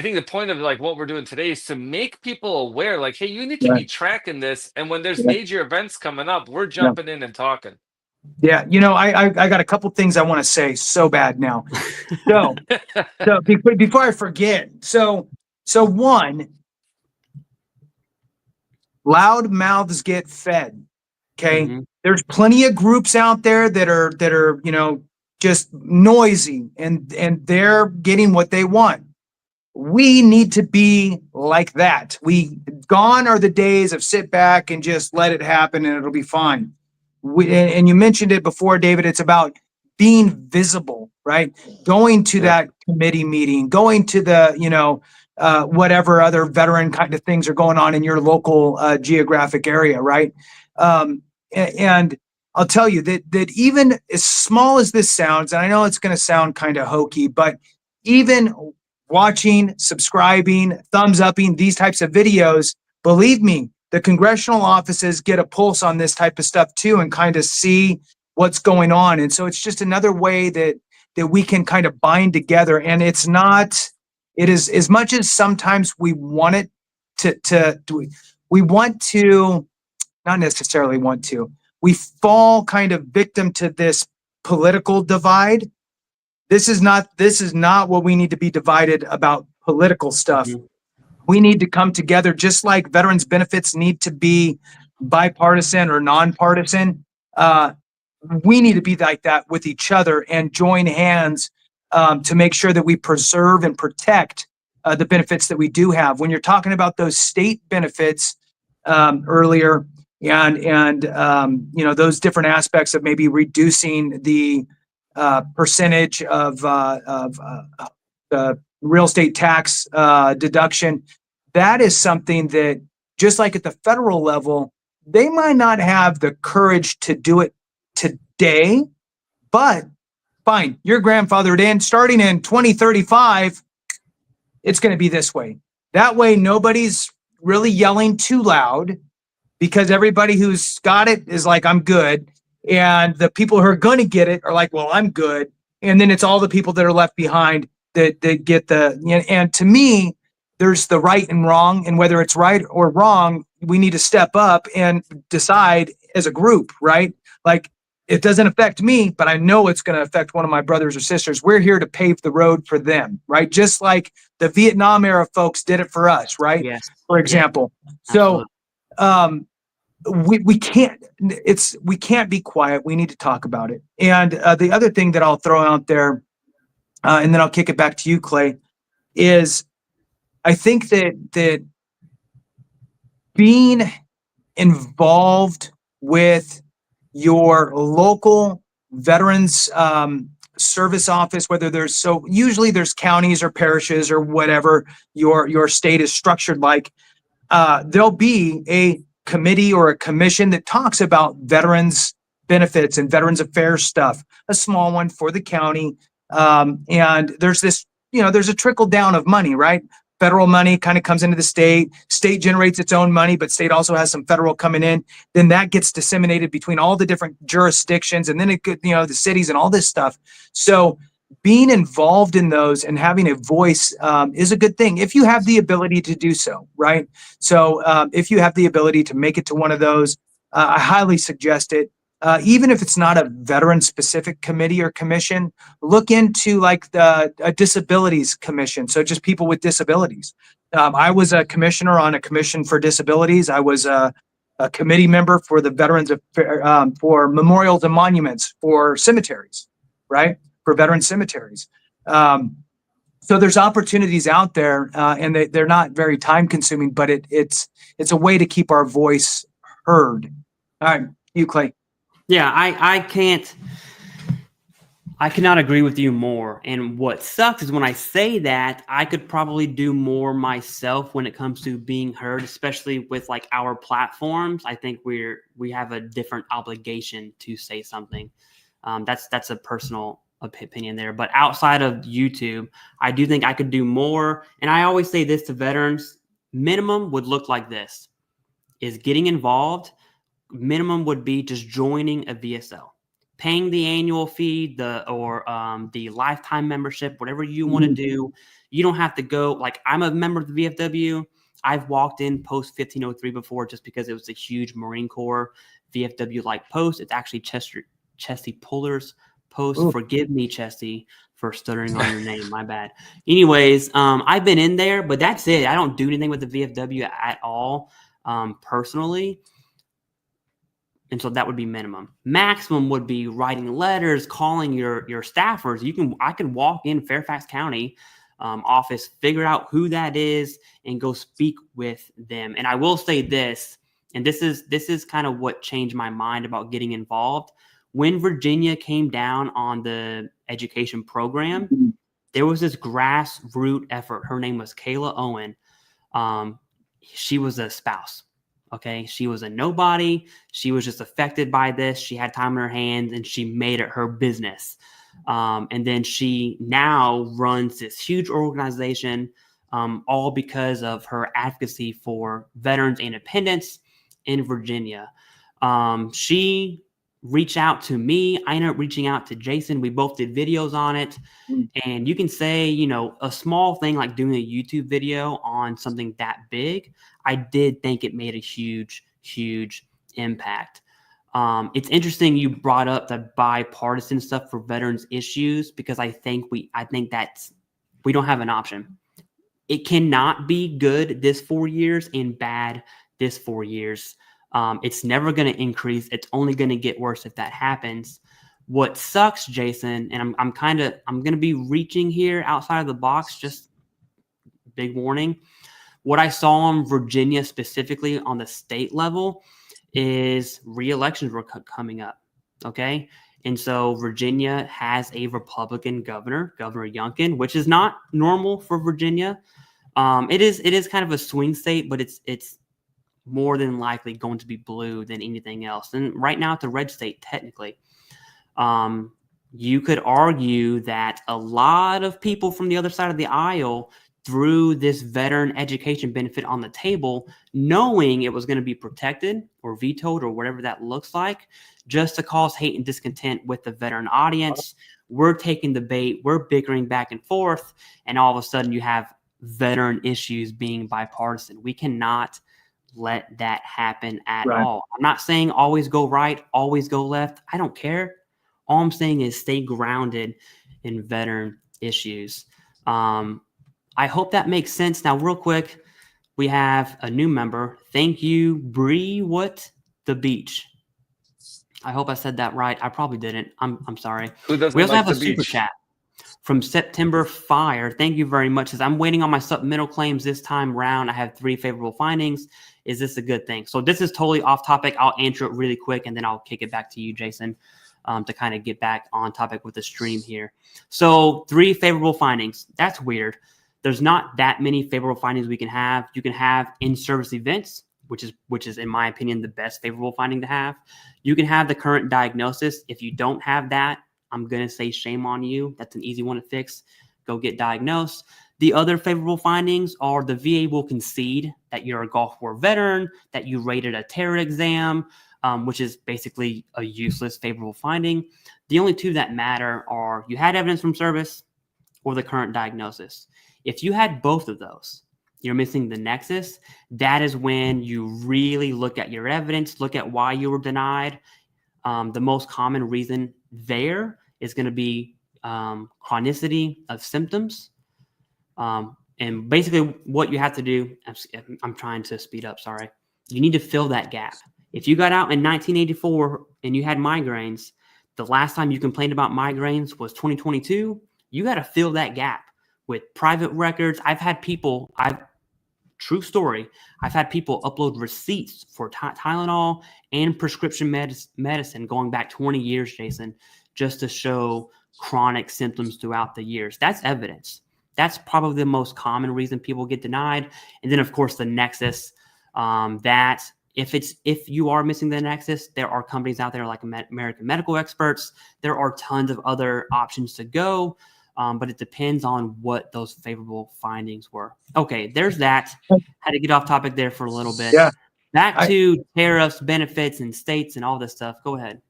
think the point of like what we're doing today is to make people aware, like, hey, you need to be Right. tracking this. And when there's Yeah. major events coming up, we're Yeah. jumping in and talking. Yeah. I got a couple things I want to say so bad now. So before I forget, so one, loud mouths get fed. Okay. Mhm. There's plenty of groups out there that are, just noisy and they're getting what they want. We need to be like that. Gone are the days of sit back and just let it happen and it'll be fine. And you mentioned it before, David, it's about being visible, right? Going to that committee meeting, going to the, whatever other veteran kind of things are going on in your local geographic area, right? And I'll tell you that even as small as this sounds, and I know it's going to sound kind of hokey, but even watching, subscribing, thumbs upping these types of videos, believe me, the congressional offices get a pulse on this type of stuff too and kind of see what's going on. And so it's just another way that we can kind of bind together. And it is as much as sometimes we want it we want to, not necessarily want to, we fall kind of victim to this political divide. This is not what we need to be divided about political stuff. Mhm. We need to come together just like veterans benefits need to be bipartisan or nonpartisan. We need to be like that with each other and join hands to make sure that we preserve and protect the benefits that we do have. When you're talking about those state benefits earlier, and those different aspects of maybe reducing the percentage of the real estate tax deduction, that is something that, just like at the federal level, they might not have the courage to do it today, but fine, your grandfathered in, starting in 2035, it's going to be this way. That way, nobody's really yelling too loud because everybody who's got it is like, I'm good. And the people who are going to get it are like, well, I'm good. And then it's all the people that are left behind that get and to me, there's the right and wrong. And whether it's right or wrong, we need to step up and decide as a group, right? Like, it doesn't affect me, but I know it's going to affect one of my brothers or sisters. We're here to pave the road for them, right? Just like the Vietnam era folks did it for us, right? Yes. For example. Absolutely. So, we can't be quiet. We need to talk about it. And the other thing that I'll throw out there, and then I'll kick it back to you, Clay, is I think that being involved with your local veterans service office, whether usually there's counties or parishes or whatever your state is structured like, there'll be a committee or a commission that talks about veterans benefits and veterans affairs stuff, a small one for the county. And there's there's a trickle down of money, right? Federal money kind of comes into the state generates its own money, but state also has some federal coming in. Then that gets disseminated between all the different jurisdictions, and then it could, the cities and all this stuff. So being involved in those and having a voice is a good thing if you have the ability to do so, right? So if you have the ability to make it to one of those, I highly suggest it. Even if it's not a veteran-specific committee or commission, look into like the disabilities commission. So just people with disabilities. I was a commissioner on a commission for disabilities. I was a committee member for the Veterans for memorials and monuments for cemeteries, right? For veteran cemeteries. So there's opportunities out there, and they're not very time consuming, but it's a way to keep our voice heard. All right, you, Clay. Yeah, I cannot agree with you more. And what sucks is when I say that, I could probably do more myself when it comes to being heard, especially with like our platforms. I think we have a different obligation to say something. That's a personal opinion there. But outside of YouTube, I do think I could do more. And I always say this to veterans: minimum would look like this: is getting involved. Minimum would be just joining a VSL, paying the annual fee, the lifetime membership, whatever you want to do. You don't have to go. Like, I'm a member of the VFW. I've walked in post 1503 before just because it was a huge Marine Corps VFW like post. It's actually Chesty Puller's post. Ooh. Forgive me, Chesty, for stuttering on your name. My bad. Anyways, I've been in there, but that's it. I don't do anything with the VFW at all, personally. And so that would be minimum. Maximum would be writing letters, calling your staffers. I can walk in Fairfax County office, figure out who that is, and go speak with them. And I will say this, and this is kind of what changed my mind about getting involved. When Virginia came down on the education program, there was this grassroots effort. Her name was Kayla Owen. She was a spouse. Okay. She was a nobody. She was just affected by this. She had time in her hands and she made it her business. And then she now runs this huge organization, all because of her advocacy for veterans and independence in Virginia. She reached out to me. I ended up reaching out to Jason. We both did videos on it. And you can say, a small thing like doing a YouTube video on something that big, I did think it made a huge, huge impact. It's interesting you brought up the bipartisan stuff for veterans issues, because I think we don't have an option. It cannot be good this 4 years and bad this 4 years. It's never going to increase. It's only going to get worse if that happens. What sucks, Jason, and I'm going to be reaching here outside of the box, just big warning. What I saw in Virginia specifically on the state level is re-elections were coming up. Okay. And so Virginia has a Republican governor, Governor Youngkin, which is not normal for Virginia. It is kind of a swing state, but it's more than likely going to be blue than anything else. And right now it's a red state, technically. You could argue that a lot of people from the other side of the aisle threw this veteran education benefit on the table, knowing it was going to be protected or vetoed or whatever that looks like, just to cause hate and discontent with the veteran audience. We're taking the bait, we're bickering back and forth, and all of a sudden you have veteran issues being bipartisan. We cannot let that happen at all. I'm not saying always go right, always go left. I don't care. All I'm saying is stay grounded in veteran issues. I hope that makes sense. Now, real quick, we have a new member. Thank you, Bree. What the beach? I hope I said that right. I probably didn't. I'm sorry. Who doesn't We also like have a the super beach? chat from September Fire. Thank you very much. Says, I'm waiting on my supplemental claims this time round. I have 3 favorable findings. Is this a good thing? So this is totally off topic. I'll answer it really quick, and then I'll kick it back to you, Jason, to kind of get back on topic with the stream here. So 3 favorable findings. That's weird. There's not that many favorable findings we can have. You can have in-service events, which is in my opinion the best favorable finding to have. You can have the current diagnosis. If you don't have that, I'm gonna say shame on you. That's an easy one to fix. Go get diagnosed. The other favorable findings are the VA will concede that you're a Gulf War veteran, that you rated a terror exam, which is basically a useless favorable finding. The only 2 that matter are you had evidence from service or the current diagnosis. If you had both of those, you're missing the nexus. That is when you really look at your evidence, look at why you were denied. The most common reason there is going to be chronicity of symptoms. And basically what you have to do, I'm trying to speed up, sorry. You need to fill that gap. If you got out in 1984 and you had migraines, the last time you complained about migraines was 2022, you got to fill that gap with private records. I've had people, true story. I've had people upload receipts for Tylenol and prescription medicine going back 20 years, Jason, just to show chronic symptoms throughout the years. That's evidence. That's probably the most common reason people get denied. And then, of course, the Nexus, that if you are missing the Nexus, there are companies out there like American Medical Experts. There are tons of other options to go, but it depends on what those favorable findings were. Okay, there's that. Had to get off topic there for a little bit. Yeah. Back to tariffs, benefits, and states and all this stuff. Go ahead.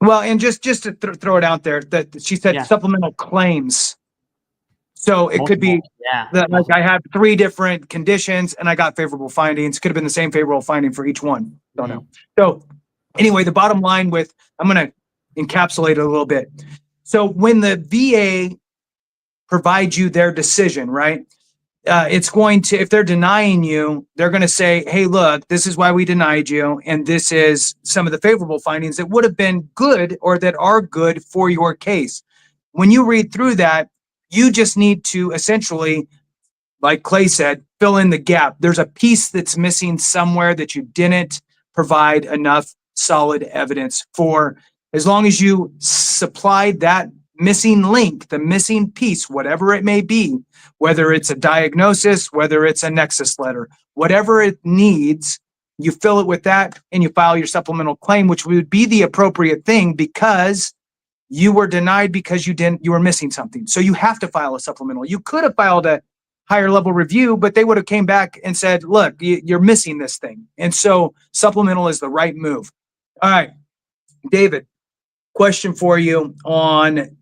Well, and just to throw it out there, that she said supplemental claims. So it could be that like I have 3 different conditions and I got favorable findings. Could have been the same favorable finding for each one. Don't know. So anyway, the bottom line I'm going to encapsulate it a little bit. So when the VA provides you their decision, right? It's going to, if they're denying you, they're going to say, hey, look, this is why we denied you. And this is some of the favorable findings that would have been good or that are good for your case. When you read through that, you just need to essentially, like Clay said, fill in the gap. There's a piece that's missing somewhere that you didn't provide enough solid evidence for. As long as you supplied that missing link, the missing piece, whatever it may be, whether it's a diagnosis, whether it's a Nexus letter, whatever it needs, you fill it with that and you file your supplemental claim, which would be the appropriate thing because you were denied because you were missing something. So you have to file a supplemental. You could have filed a higher level review, but they would have came back and said, look, you're missing this thing. And so supplemental is the right move. All right, David, question for you on,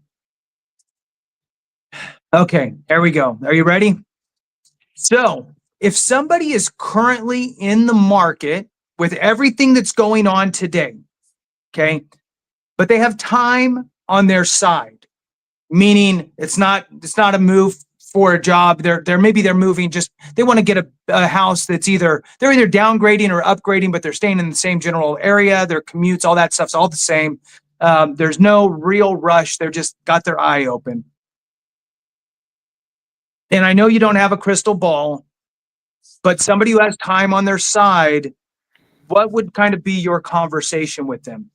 okay, there we go. Are you ready? So if somebody is currently in the market with everything that's going on today, okay, but they have time on their side, meaning it's not a move for a job. Maybe they're moving, just they want to get a house that's they're either downgrading or upgrading, but they're staying in the same general area. Their commutes, all that stuff's all the same. There's no real rush. They're just got their eye open. And I know you don't have a crystal ball, but somebody who has time on their side, what would kind of be your conversation with them?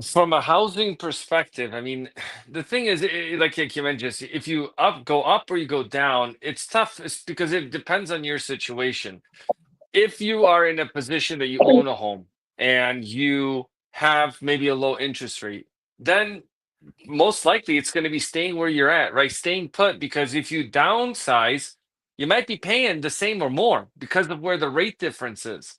From a housing perspective, I mean, the thing is, like you mentioned, if you go up or you go down, it's tough. It's because it depends on your situation. If you are in a position that you own a home and you have maybe a low interest rate, then most likely it's going to be staying where you're at, right? Staying put, because if you downsize, you might be paying the same or more because of where the rate difference is.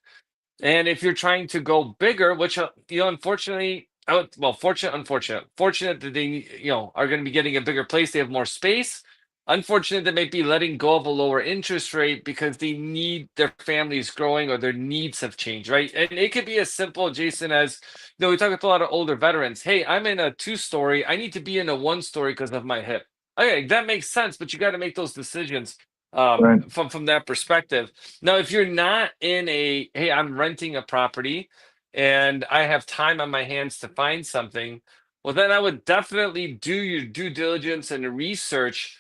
And if you're trying to go bigger, which unfortunately, fortunate that they are going to be getting a bigger place, they have more space. Unfortunate they might be letting go of a lower interest rate because they need their families growing or their needs have changed, right? And it could be as simple, Jason, as we talk with a lot of older veterans. Hey, I'm in a 2-story. I need to be in a 1-story because of my hip. Okay, that makes sense, but you got to make those decisions from that perspective. Now, if you're not in hey, I'm renting a property and I have time on my hands to find something, well, then I would definitely do your due diligence and research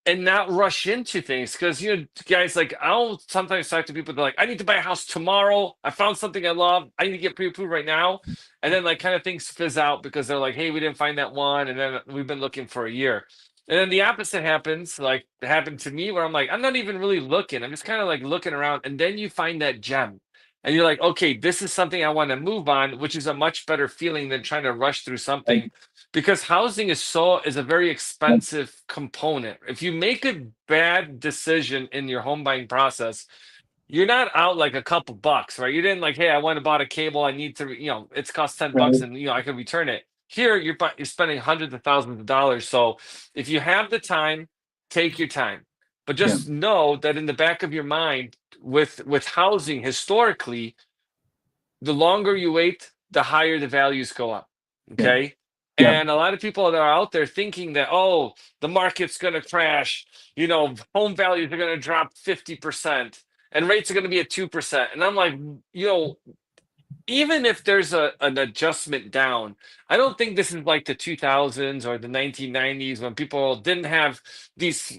and not rush into things. Because, guys, like, I'll sometimes talk to people that are like, I need to buy a house tomorrow. I found something I love. I need to get pre-approved right now. And then, like, kind of things fizz out because they're like, hey, we didn't find that one. And then we've been looking for a year. And then the opposite happens, like it happened to me, where I'm like, I'm not even really looking. I'm just kind of like looking around. And then you find that gem. And you're like, okay, this is something I want to move on, which is a much better feeling than trying to rush through something, because housing is a very expensive component. If you make a bad decision in your home buying process, you're not out like a couple bucks, right? You didn't like, hey, I went and bought a cable. I need to, it's cost $10 and, I can return it. Here, you're spending hundreds of thousands of dollars. So if you have the time, take your time. But just know that in the back of your mind, with housing historically, the longer you wait, the higher the values go up. Okay. Yeah. And a lot of people that are out there thinking that, oh, the market's going to crash, home values are going to drop 50% and rates are going to be at 2%. And I'm like, even if there's an adjustment down, I don't think this is like the 2000s or the 1990s when people didn't have these,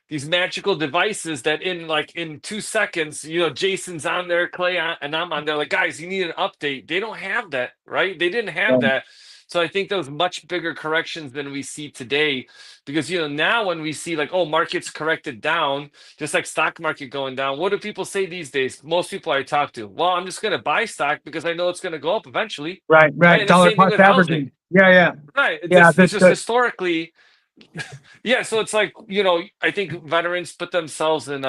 these magical devices that in 2 seconds, Jason's on there, Clay and I'm on there, like, guys, you need an update. They don't have that, right? They didn't have that. So I think those much bigger corrections than we see today, because now when we see like, oh, markets corrected down, just like stock market going down, what do people say these days? Most people I talk to, well, I'm just going to buy stock because I know it's going to go up eventually. Right. And the Dollar same thing cost with housing. averaging. Yeah. Right. Yeah. It's just historically. Yeah. So it's like, I think veterans put themselves in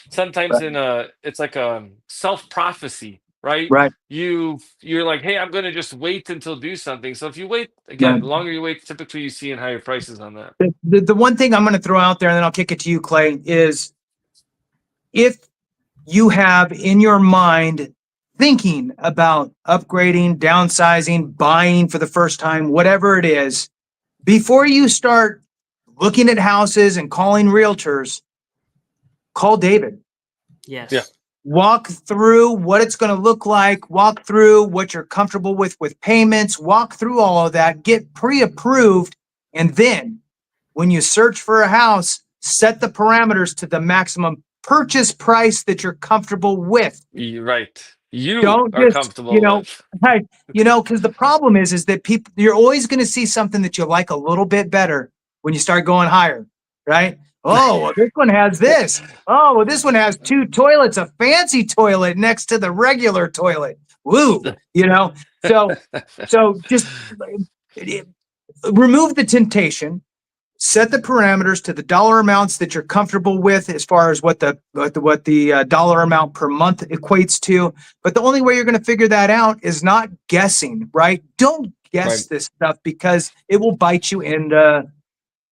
sometimes in it's like a self-prophecy, right? Right. You're like, hey, I'm going to just wait until do something. So if you wait, again, the longer you wait, typically you see in higher prices on that. The one thing I'm going to throw out there, and then I'll kick it to you, Clay, is if you have in your mind thinking about upgrading, downsizing, buying for the first time, whatever it is, before you start looking at houses and calling realtors, call David. Yes. Yeah. Walk through what it's going to look like, walk through what you're comfortable with payments, walk through all of that, get pre-approved, and then when you search for a house, set the parameters to the maximum purchase price that you're comfortable with. Right. You Don't are just, comfortable with. Hey, because the problem is that people, you're always going to see something that you like a little bit better when you start going higher, right? Oh, well, this one has this. Oh, well, this one has 2 toilets, a fancy toilet next to the regular toilet. Woo, So just remove the temptation. Set the parameters to the dollar amounts that you're comfortable with as far as what the dollar amount per month equates to. But the only way you're going to figure that out is not guessing, right? Don't guess this stuff because it will bite you in the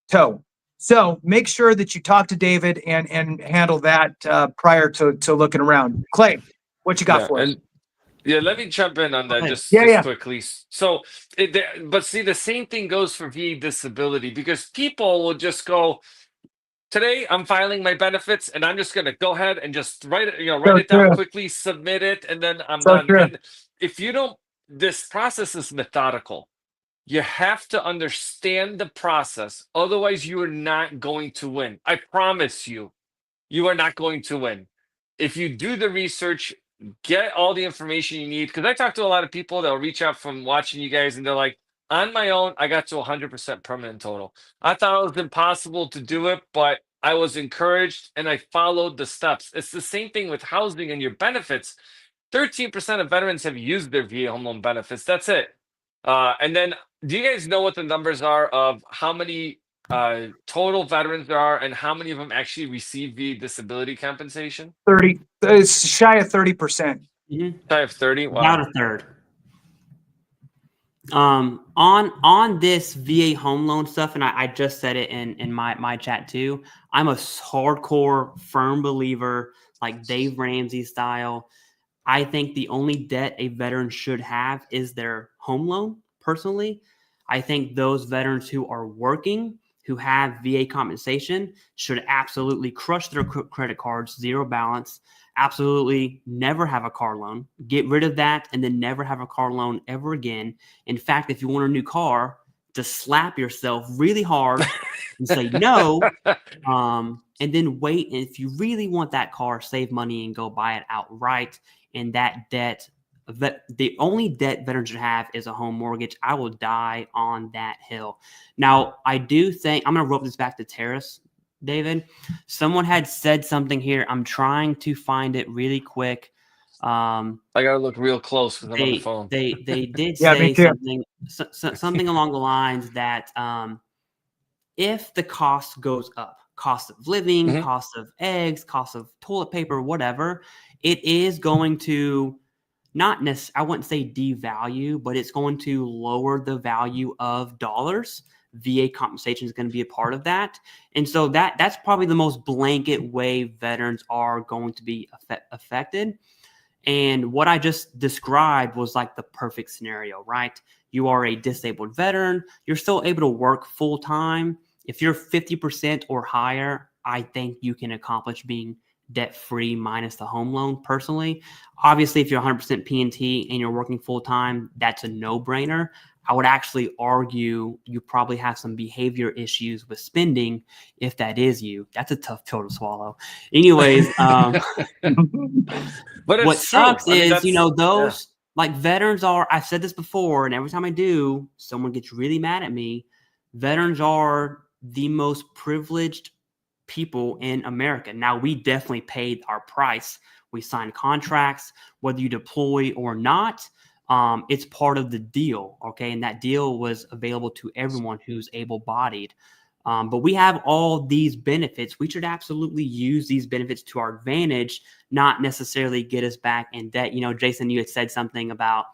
toe. So make sure that you talk to David and handle that prior to looking around. Clay, what you got for us? Yeah, let me jump in on that just quickly. So, but see, the same thing goes for VA disability, because people will just go, today I'm filing my benefits and I'm just going to go ahead and just write it down quickly, submit it, and then I'm done. True. And if you don't, this process is methodical. You have to understand the process. Otherwise, you are not going to win. I promise you, you are not going to win. If you do the research, get all the information you need. Because I talk to a lot of people that'll reach out from watching you guys, and they're like, on my own, I got to 100% permanent total. I thought it was impossible to do it, but I was encouraged and I followed the steps. It's the same thing with housing and your benefits. 13% of veterans have used their VA home loan benefits. That's it. And then, do you guys know what the numbers are of how many total veterans there are and how many of them actually receive VA disability compensation? 30. It's shy of 30%. Shy of 30. Wow. About a third. On this VA home loan stuff, and I just said it in my chat too. I'm a hardcore firm believer, like Dave Ramsey style. I think the only debt a veteran should have is their home loan. Personally, I think those veterans who are working, who have VA compensation, should absolutely crush their credit cards, zero balance, absolutely never have a car loan, get rid of that, and then never have a car loan ever again. In fact, if you want a new car, just slap yourself really hard and say no, and then wait. And if you really want that car, save money and go buy it outright. And that debt, the only debt veterans should have is a home mortgage. I will die on that hill. Now, I do think, I'm going to rope this back to tariffs, David. Someone had said something here. I'm trying to find it really quick. I got to look real close because I'm on the phone. They did say something along the lines that if the cost goes up, cost of living, cost of eggs, cost of toilet paper, whatever, it is going to not necessarily, I wouldn't say devalue, but it's going to lower the value of dollars. VA compensation is going to be a part of that. And so that's probably the most blanket way veterans are going to be affected. And what I just described was like the perfect scenario, right? You are a disabled veteran. You're still able to work full time. If you're 50% or higher, I think you can accomplish being debt-free minus the home loan personally. Obviously, if you're 100% P&T and you're working full-time, that's a no-brainer. I would actually argue you probably have some behavior issues with spending if that is you. That's a tough pill to swallow. Anyways, But it's what true. sucks I mean, is, that's, those like veterans are, I've said this before, and every time I do, someone gets really mad at me. Veterans are the most privileged people in America. Now, we definitely paid our price. We signed contracts, whether you deploy or not. It's part of the deal, okay? And that deal was available to everyone who's able-bodied. But we have all these benefits. We should absolutely use these benefits to our advantage, not necessarily get us back in debt. Jason, you had said something about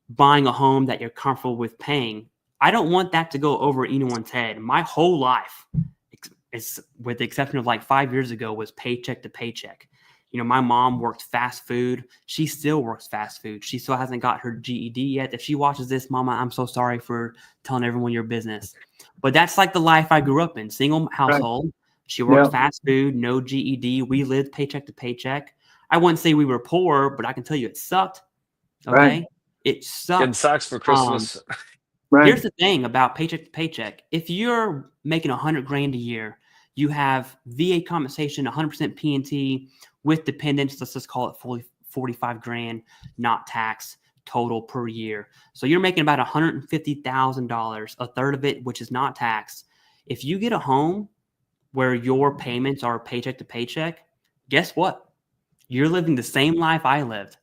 buying a home that you're comfortable with paying. I don't want that to go over anyone's head. My whole life, with the exception of like 5 years ago, was paycheck to paycheck. My mom worked fast food. She still works fast food. She still hasn't got her GED yet. If she watches this, Mama, I'm so sorry for telling everyone your business. But that's like the life I grew up in. Single household. Right. She worked fast food, no GED. We lived paycheck to paycheck. I wouldn't say we were poor, but I can tell you it sucked. Okay? Right. It sucked. Getting socks for Christmas. Right. Here's the thing about paycheck to paycheck. If you're making $100,000 a year, you have VA compensation, 100% P&T with dependents. Let's just call it $45,000, not tax total per year. So you're making about $150,000, a third of it, which is not taxed. If you get a home where your payments are paycheck to paycheck, guess what? You're living the same life I lived.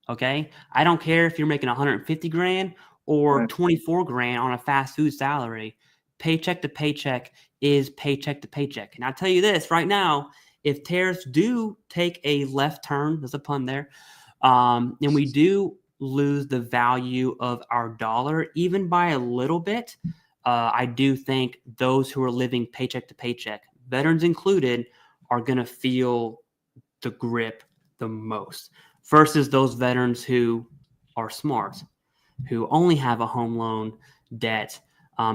Okay. I don't care if you're making $150,000 or $24,000 on a fast food salary. Paycheck to paycheck is paycheck to paycheck. And I'll tell you this right now, if tariffs do take a left turn, there's a pun there, and we do lose the value of our dollar, even by a little bit, I do think those who are living paycheck to paycheck, veterans included, are going to feel the grip the most versus those veterans who are smart, who only have a home loan debt,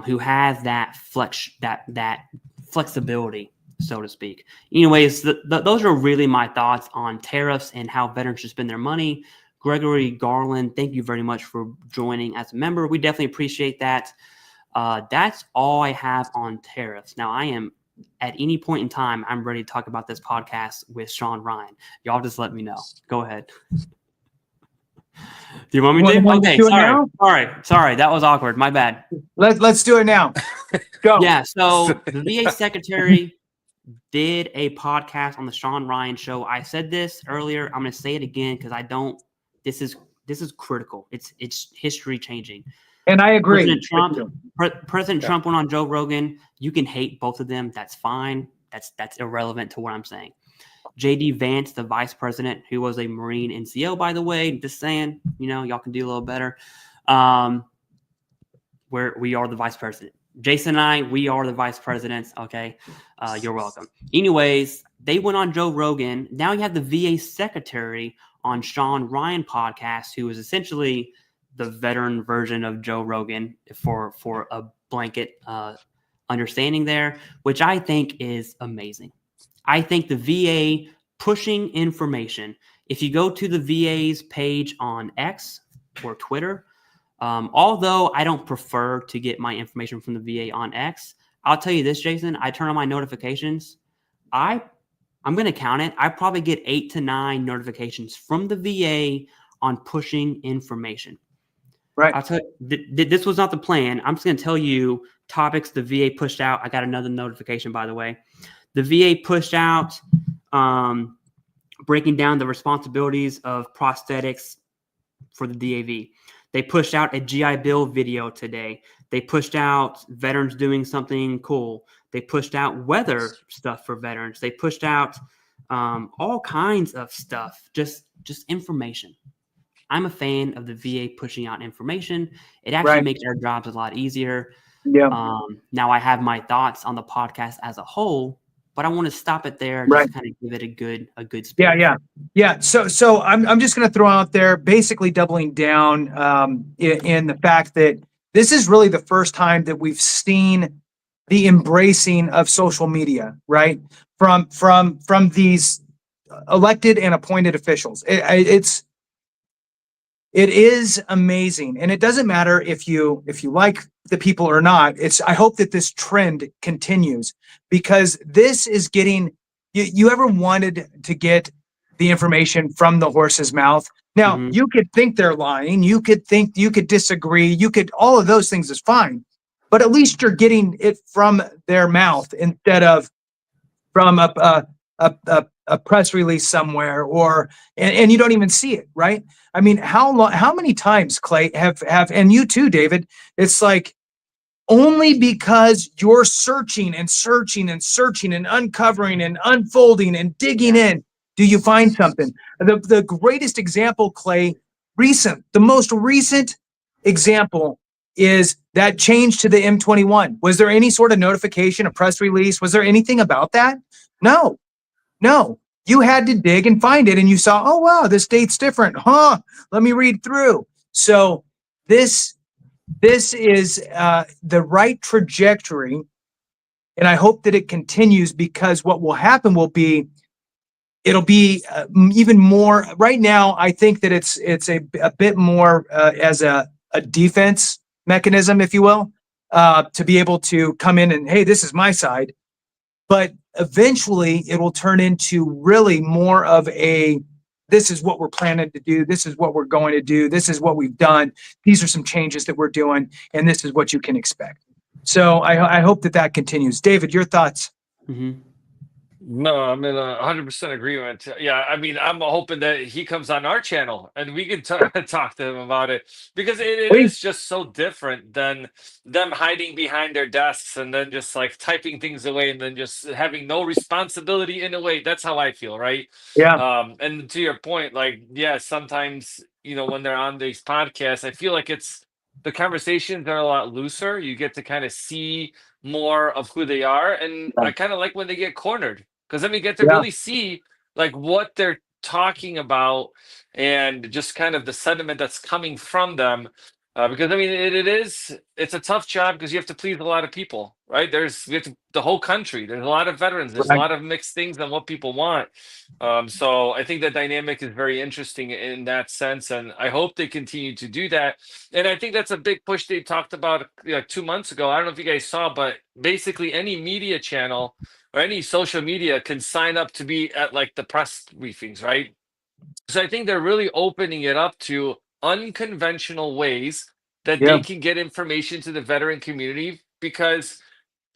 who have that flexibility, so to speak. Anyways, those are really my thoughts on tariffs and how veterans should spend their money. Gregory Garland, thank you very much for joining as a member. We definitely appreciate that. That's all I have on tariffs. Now, I am, at any point in time, I'm ready to talk about this podcast with Sean Ryan. Y'all just let me know. Go ahead. Do you want me to? Okay, sorry. That was awkward. My bad. Let's do it now. Go. Yeah, so the VA secretary did a podcast on the Sean Ryan show. I said this earlier. I'm going to say it again because this is critical. It's history changing. And I agree. President Trump went on Joe Rogan. You can hate both of them. That's fine. That's irrelevant to what I'm saying. J.D. Vance, the vice president, who was a Marine NCO, by the way, just saying, y'all can do a little better. Where we are the vice president. Jason and I, we are the vice presidents. Okay. You're welcome. Anyways, they went on Joe Rogan. Now you have the VA secretary on Sean Ryan podcast, who is essentially the veteran version of Joe Rogan for a blanket understanding there, which I think is amazing. I think the VA pushing information. If you go to the VA's page on X or Twitter, although I don't prefer to get my information from the VA on X, I'll tell you this, Jason, I turn on my notifications. I'm going to count it. I probably get 8 to 9 notifications from the VA on pushing information. Right. I'll tell you, this was not the plan. I'm just going to tell you topics the VA pushed out. I got another notification, by the way. The VA pushed out breaking down the responsibilities of prosthetics for the DAV. They pushed out a GI Bill video today. They pushed out veterans doing something cool. They pushed out weather stuff for veterans. They pushed out all kinds of stuff, just information. I'm a fan of the VA pushing out information. It actually makes our jobs a lot easier. Yeah. Now I have my thoughts on the podcast as a whole, but I want to stop it there and just kind of give it a good spin. Yeah. So I'm just going to throw out there, basically doubling down in the fact that this is really the first time that we've seen the embracing of social media, right? From these elected and appointed officials. It is amazing, and it doesn't matter if you like the people or not. I hope that this trend continues, because this is getting. You ever wanted to get the information from the horse's mouth? Now, you could think they're lying. You could disagree. All of those things is fine, but at least you're getting it from their mouth instead of from a press release somewhere, and you don't even see it, right? I mean, how many times, Clay, have, and you too, David, it's like, only because you're searching and searching and searching and uncovering and unfolding and digging in, do you find something. The greatest example, Clay, the most recent example is that change to the M21. Was there any sort of notification, a press release? Was there anything about that? No. You had to dig and find it, and you saw, oh, wow, this date's different. Let me read through. So this is the right trajectory, and I hope that it continues, because what will happen will be, it'll be even more. Right now, I think that it's a bit more as a defense mechanism, if you will, to be able to come in and, hey, this is my side. But eventually it will turn into really more of this is what we're planning to do. This is what we're going to do. This is what we've done. These are some changes that we're doing, and this is what you can expect. So I hope that continues. David, your thoughts? No, I'm in 100% agreement. Yeah, I mean, I'm hoping that he comes on our channel and we can talk to him about it, because it is just so different than them hiding behind their desks and then just like typing things away and then just having no responsibility in a way. That's how I feel, right? Yeah. And to your point, like, yeah, sometimes, when they're on these podcasts, I feel like the conversations are a lot looser. You get to kind of see more of who they are. And I kind of like when they get cornered, because then we get to really see like what they're talking about and just kind of the sentiment that's coming from them. Because I mean, it's a tough job, because you have to please a lot of people, right? The whole country. There's a lot of veterans. There's a lot of mixed things on what people want. So I think the dynamic is very interesting in that sense, and I hope they continue to do that. And I think that's a big push they talked about 2 months ago. I don't know if you guys saw, but basically any media channel or any social media can sign up to be at like the press briefings, right? So I think they're really opening it up to unconventional ways that they can get information to the veteran community, because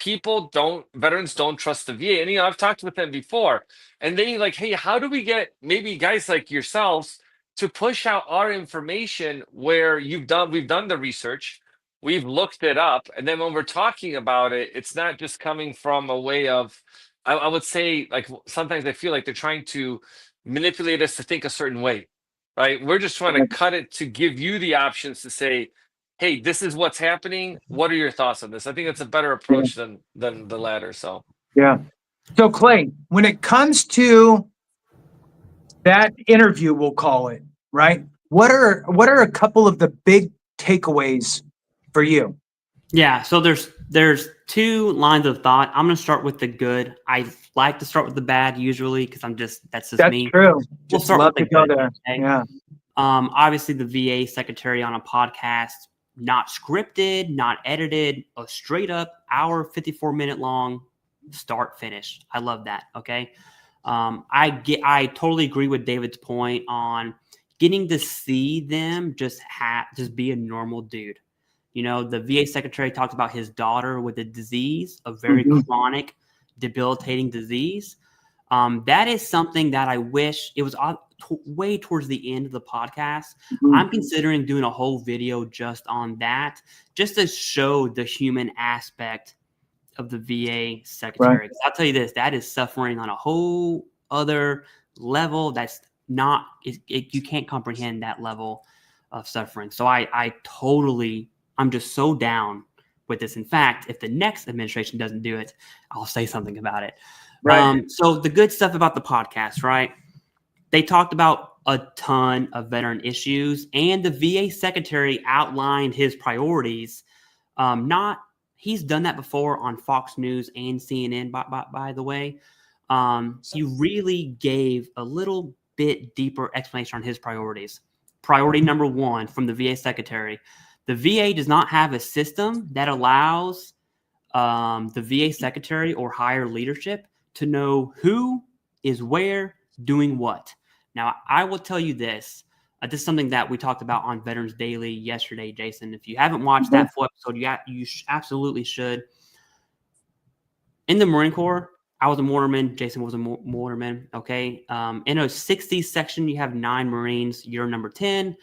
veterans don't trust the VA. And I've talked with them before, and they like, hey, how do we get maybe guys like yourselves to push out our information where we've done the research, we've looked it up, and then when we're talking about it, it's not just coming from a way of, I would say, like, sometimes I feel like they're trying to manipulate us to think a certain way, right? We're just trying to cut it to give you the options to say, hey, this is what's happening. What are your thoughts on this? I think that's a better approach than the latter. So So Clay, when it comes to that interview, we'll call it, right? What are a couple of the big takeaways for you? Yeah, so there's two lines of thought. I'm going to start with the good. I like to start with the bad usually, because that's me. True. We'll Just start love with to go good, there. okay? Yeah. Obviously the VA secretary on a podcast, not scripted, not edited, a straight up hour, 54-minute long, start finish. I love that. Okay. I totally agree with David's point on getting to see them just be a normal dude. The VA secretary talked about his daughter with a disease, a very chronic, debilitating disease. That is something that I wish it was way towards the end of the podcast. I'm considering doing a whole video just on that, just to show the human aspect of the VA secretary. I'll tell you this, that is suffering on a whole other level. That's not, you can't comprehend that level of suffering. So I'm just so down with this. In fact, if the next administration doesn't do it, I'll say something about it. So the good stuff about the podcast, right? They talked about a ton of veteran issues, and the VA secretary outlined his priorities. He's done that before on Fox News and CNN, by the way. he really gave a little bit deeper explanation on his priorities. Priority number one from the VA secretary: the VA does not have a system that allows the VA secretary or higher leadership to know who is where doing what. Now, I will tell you this. This is something that we talked about on Veterans Daily yesterday, Jason. If you haven't watched that full episode, you absolutely should. In the Marine Corps, I was a Waterman. Jason was a Waterman. Okay. In a 60 section, you have 9 Marines. You're number 10.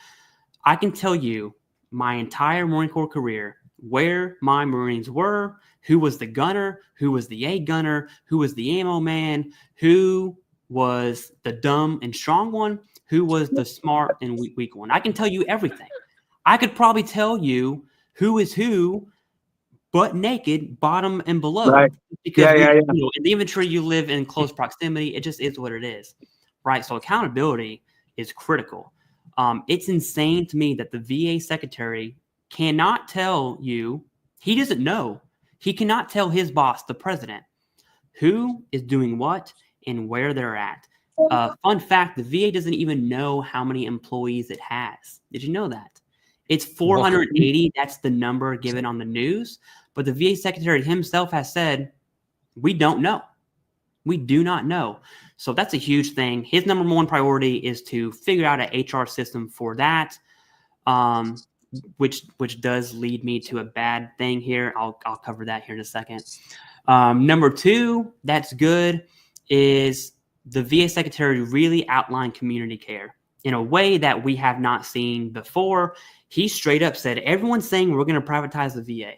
I can tell you my entire Marine Corps career where my Marines were, who was the gunner, who was the A gunner, who was the ammo man, who was the dumb and strong one, who was the smart and weak one. I can tell you everything. I could probably tell you who is who, butt naked, bottom and below. Right. Because Yeah. You know, in the infantry, you live in close proximity. It just is what it is, right? So accountability is critical. It's insane to me that the VA secretary cannot tell you, he doesn't know. He cannot tell his boss, the president, who is doing what and where they're at. Fun fact, the VA doesn't even know how many employees it has. Did you know that? It's 480. That's the number given on the news. But the VA secretary himself has said, we don't know. We do not know. So that's a huge thing. His number one priority is to figure out an HR system for that, which does lead me to a bad thing here. I'll cover that here in a second. Number 2, that's good, is the VA secretary really outlined community care in a way that we have not seen before. He straight up said, everyone's saying we're going to privatize the VA.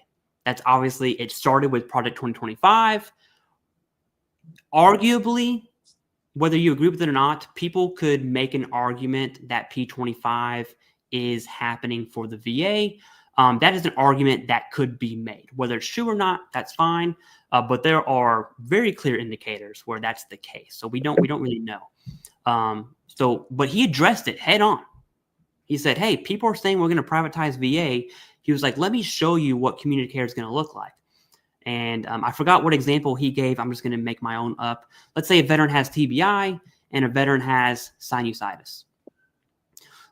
That's obviously, it started with Project 2025. Arguably, whether you agree with it or not, people could make an argument that P25 is happening for the VA. That is an argument that could be made. Whether it's true or not, that's fine. But there are very clear indicators where that's the case. So we don't really know. But he addressed it head on. He said, hey, people are saying we're going to privatize VA. He was like, let me show you what community care is going to look like. And I forgot what example he gave. I'm just going to make my own up. Let's say a veteran has TBI and a veteran has sinusitis.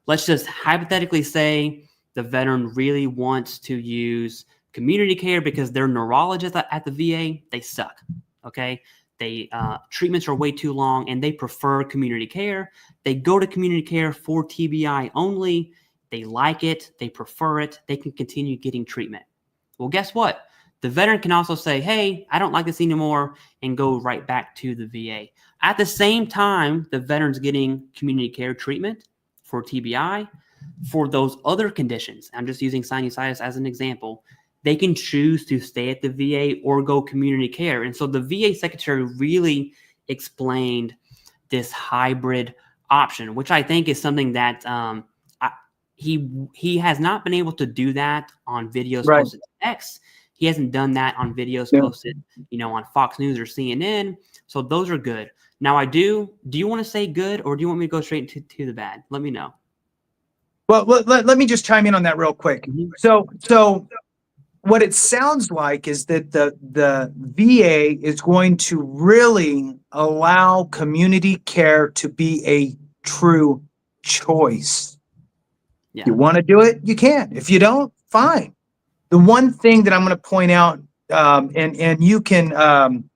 Let's just hypothetically say the veteran really wants to use community care because their neurologists at the VA, they suck. Okay. Treatments are way too long and they prefer community care. They go to community care for TBI only. They like it. They prefer it. They can continue getting treatment. Well, guess what? The veteran can also say, hey, I don't like this anymore, and go right back to the VA. At the same time, the veteran's getting community care treatment for TBI. For those other conditions, I'm just using sinusitis as an example, they can choose to stay at the VA or go community care. And so the VA secretary really explained this hybrid option, which I think is something that he has not been able to do that on videos posted to X. He hasn't done that on videos posted, on Fox News or CNN. So those are good. Now do you want to say good, or do you want me to go straight to the bad? Let me know. Well, let me just chime in on that real quick. Mm-hmm. So what it sounds like is that the VA is going to really allow community care to be a true choice. Yeah. You want to do it, you can. If you don't, fine. The one thing that I'm going to point out, and you can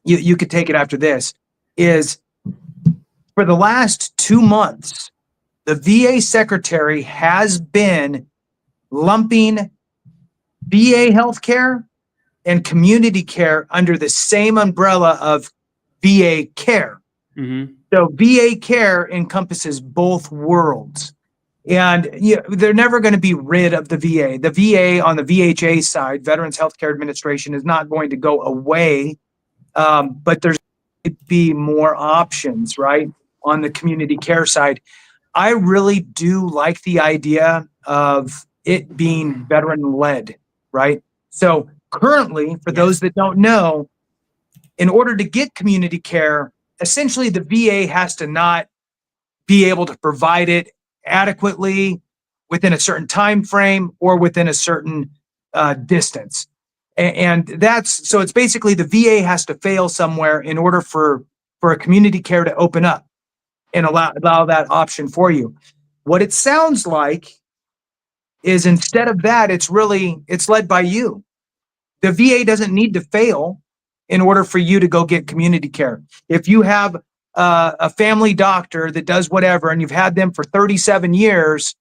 you could take it after this, is for the last 2 months, the VA secretary has been lumping VA healthcare and community care under the same umbrella of VA care. Mm-hmm. So VA care encompasses both worlds. And they're never going to be rid of the VA. The VA on the VHA side, Veterans Healthcare Administration, is not going to go away, but there's going to be more options, right, on the community care side. I really do like the idea of it being veteran-led, right? So currently, for those that don't know, in order to get community care, essentially the VA has to not be able to provide it adequately within a certain time frame or within a certain distance. And that's, so it's basically the VA has to fail somewhere in order for a community care to open up and allow that option for you. What it sounds like is instead of that, it's led by you. The VA doesn't need to fail in order for you to go get community care. If you have a family doctor that does whatever, and you've had them for 37 years,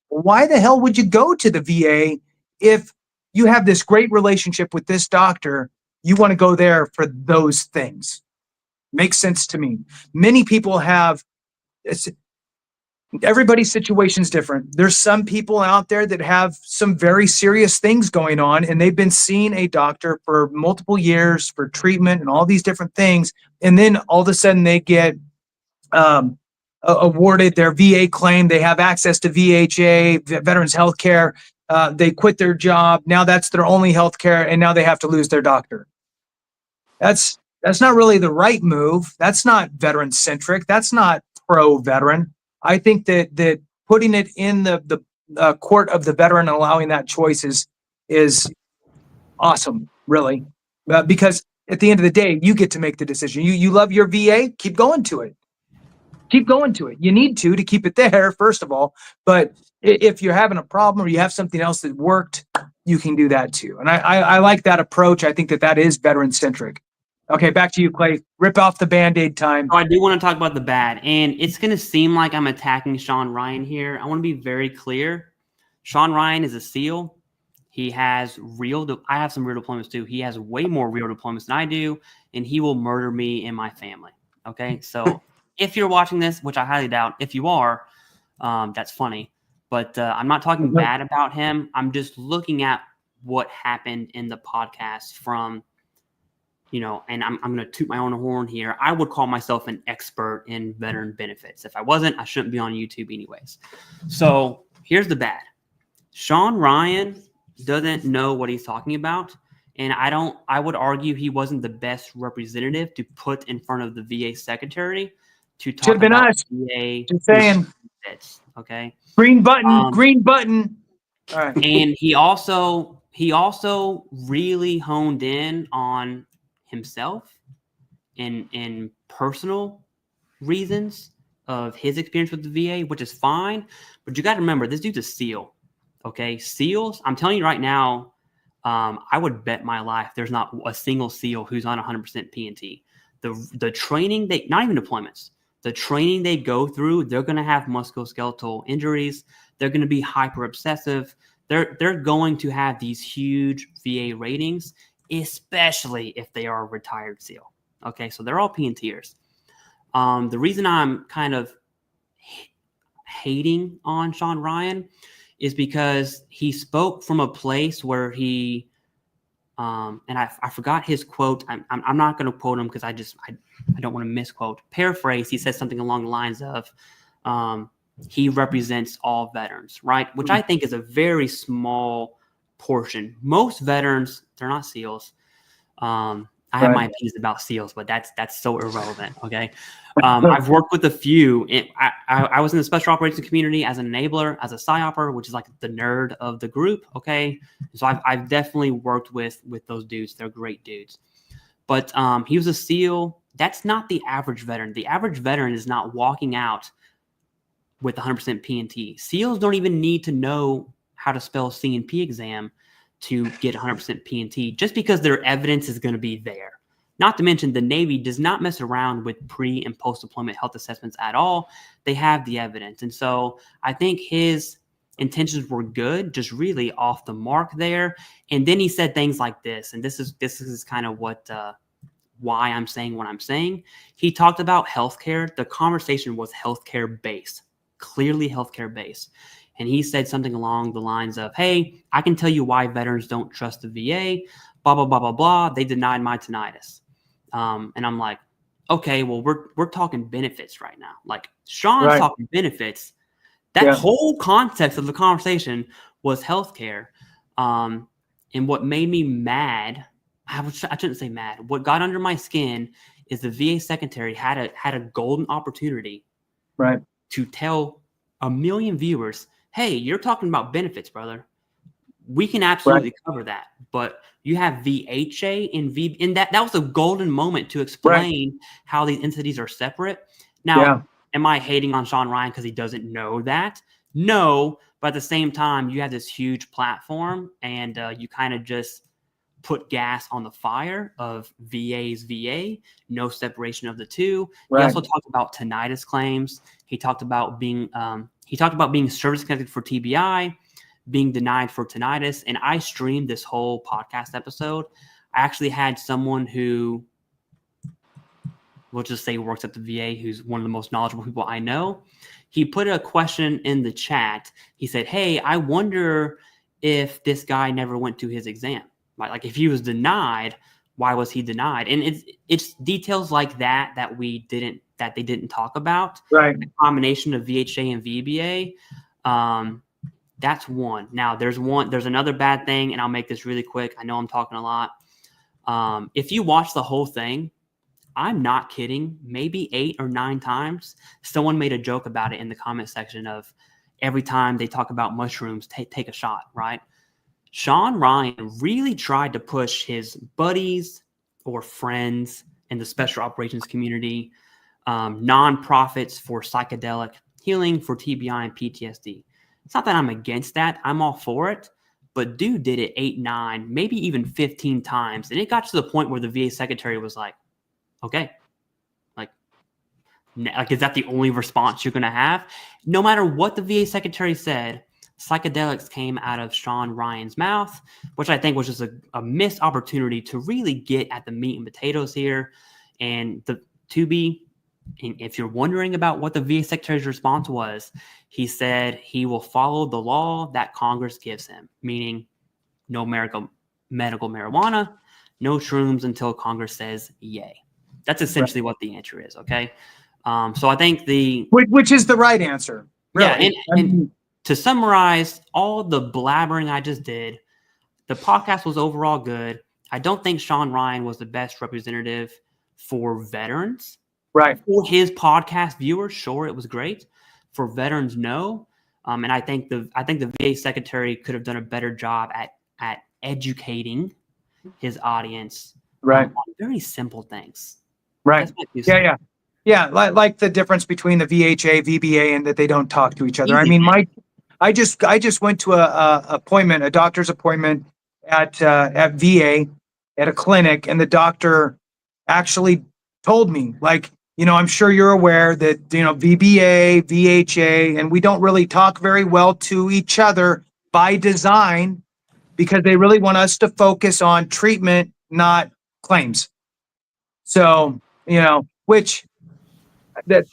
why the hell would you go to the VA if you have this great relationship with this doctor? You want to go there for those things. Makes sense to me. Many people have, everybody's situation is different. There's some people out there that have some very serious things going on, and they've been seeing a doctor for multiple years for treatment and all these different things. And then all of a sudden they get awarded their VA claim. They have access to VHA, Veterans Health Care. They quit their job. Now that's their only health care, and now they have to lose their doctor. That's not really the right move. That's not veteran centric. That's not pro-veteran. I think that putting it in the court of the veteran and allowing that choice is awesome, really, because at the end of the day, you get to make the decision. You love your VA, keep going to it. Keep going to it. You need to keep it there, first of all. But if you're having a problem or you have something else that worked, you can do that too. And I like that approach. I think that is veteran centric. Okay, back to you, Clay. Rip off the Band-Aid time. So I do want to talk about the bad, and it's going to seem like I'm attacking Sean Ryan here. I want to be very clear. Sean Ryan is a SEAL. He has I have some real deployments too. He has way more real deployments than I do, and he will murder me and my family. Okay, so if you're watching this, which I highly doubt, if you are, that's funny. But I'm not talking bad about him. I'm just looking at what happened in the podcast from, and I'm going to toot my own horn here. I would call myself an expert in veteran benefits. If I wasn't, I shouldn't be on YouTube anyways. So here's the bad. Sean Ryan doesn't know what he's talking about. And I would argue he wasn't the best representative to put in front of the VA secretary to talk about us. VA Just saying. benefits. Okay. Green button, green button. All right. And he also really honed in on himself and personal reasons of his experience with the VA, which is fine. But you got to remember, this dude's a SEAL. Okay. SEALs, I'm telling you right now, I would bet my life there's not a single SEAL who's on 100% P&T. The training, not even deployments, the training they go through, they're going to have musculoskeletal injuries. They're going to be hyper obsessive. They're going to have these huge VA ratings, especially if they are a retired SEAL. Okay, so they're all P&Ters. The reason I'm kind of hating on Sean Ryan is because he spoke from a place where he, and I forgot his quote. I'm not going to quote him because I don't want to misquote. Paraphrase, he says something along the lines of, he represents all veterans, right? Which I think is a very small portion. Most veterans, they're not SEALs. I have my opinions about SEALs, but that's so irrelevant. Okay. I've worked with a few. I was in the special operations community as an enabler, as a PsyOper, which is like the nerd of the group. Okay. So I've definitely worked with those dudes. They're great dudes. But he was a SEAL. That's not the average veteran. The average veteran is not walking out with 100% P&T. SEAls don't even need to know how to spell C&P exam to get 100% P&T, just because their evidence is going to be there. Not to mention, the Navy does not mess around with pre- and post-deployment health assessments at all. They have the evidence. And so I think his intentions were good, just really off the mark there. And then he said things like this, and this is kind of what why I'm saying what I'm saying. He talked about healthcare. The conversation was healthcare based, clearly healthcare based. And he said something along the lines of, hey, I can tell you why veterans don't trust the VA, blah, blah, blah, blah, blah. They denied my tinnitus. And I'm like, okay, well, we're talking benefits right now. Like, Sean's talking benefits. That whole context of the conversation was healthcare. And what made me mad, I shouldn't say mad. What got under my skin is the VA secretary had a golden opportunity to tell a million viewers, hey, you're talking about benefits, brother. we can absolutely cover that. But you have VHA and that was a golden moment to explain how these entities are separate. Now, am I hating on Sean Ryan because he doesn't know that? No, but at the same time, you have this huge platform, and you kind of just put gas on the fire of VA's VA, no separation of the two. He also talked about tinnitus claims. He talked about being service connected for TBI, being denied for tinnitus. And I streamed this whole podcast episode. I actually had someone who, we'll just say, works at the VA, who's one of the most knowledgeable people I know. He put a question in the chat. He said, hey, I wonder if this guy never went to his exam. Like if he was denied, why was he denied? And it's details like that that they didn't talk about. Right. The combination of VHA and VBA. That's one. Now there's another bad thing, and I'll make this really quick. I know I'm talking a lot. If you watch the whole thing, I'm not kidding. Maybe 8 or 9 times, someone made a joke about it in the comment section of every time they talk about mushrooms, take a shot, right? Sean Ryan really tried to push his buddies or friends in the special operations community, nonprofits for psychedelic healing, for TBI and PTSD. It's not that I'm against that. I'm all for it. But dude did it 8, 9, maybe even 15 times. And it got to the point where the VA secretary was like, okay, like is that the only response you're going to have? No matter what the VA secretary said, psychedelics came out of Sean Ryan's mouth, which I think was just a missed opportunity to really get at the meat and potatoes here. And if you're wondering about what the VA secretary's response was, he said he will follow the law that Congress gives him, meaning no medical marijuana, no shrooms until Congress says yay. That's essentially what the answer is. Okay. So I think which is the right answer. Really. Yeah. And to summarize all the blabbering I just did, the podcast was overall good. I don't think Sean Ryan was the best representative for veterans. Right. For his podcast viewers, sure, it was great. For veterans, no. And I think the VA secretary could have done a better job at educating his audience on very simple things. Right. Yeah. Like the difference between the VHA, VBA, and that they don't talk to each other. I mean, I just went to a doctor's appointment at VA at a clinic, and the doctor actually told me, like, I'm sure you're aware that, VBA, VHA, and we don't really talk very well to each other by design because they really want us to focus on treatment, not claims. So, which that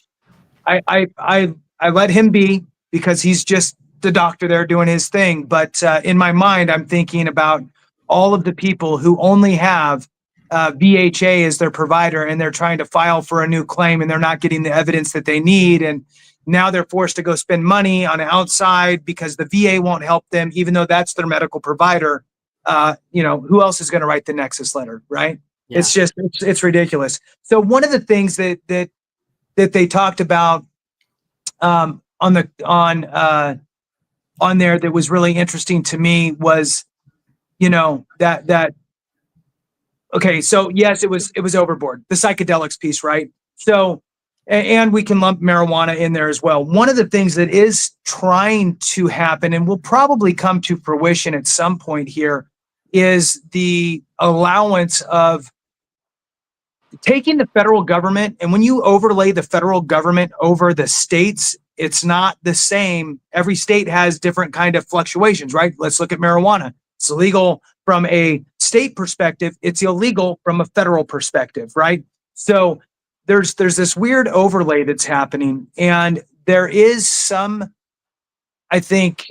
I let him be because he's just the doctor there doing his thing. But in my mind, I'm thinking about all of the people who only have VHA as their provider, and they're trying to file for a new claim, and they're not getting the evidence that they need. And now they're forced to go spend money on the outside because the VA won't help them, even though that's their medical provider. Who else is going to write the Nexus letter, right? Yeah. It's just, it's ridiculous. So one of the things that they talked about on there that was really interesting to me was, okay, so yes, it was overboard, the psychedelics piece, right? So, and we can lump marijuana in there as well. One of the things that is trying to happen and will probably come to fruition at some point here is the allowance of taking the federal government, and when you overlay the federal government over the states, it's not the same. Every state has different kind of fluctuations, right? Let's look at marijuana. It's illegal from a state perspective. It's illegal from a federal perspective, right? So there's this weird overlay that's happening, and there is some, I think,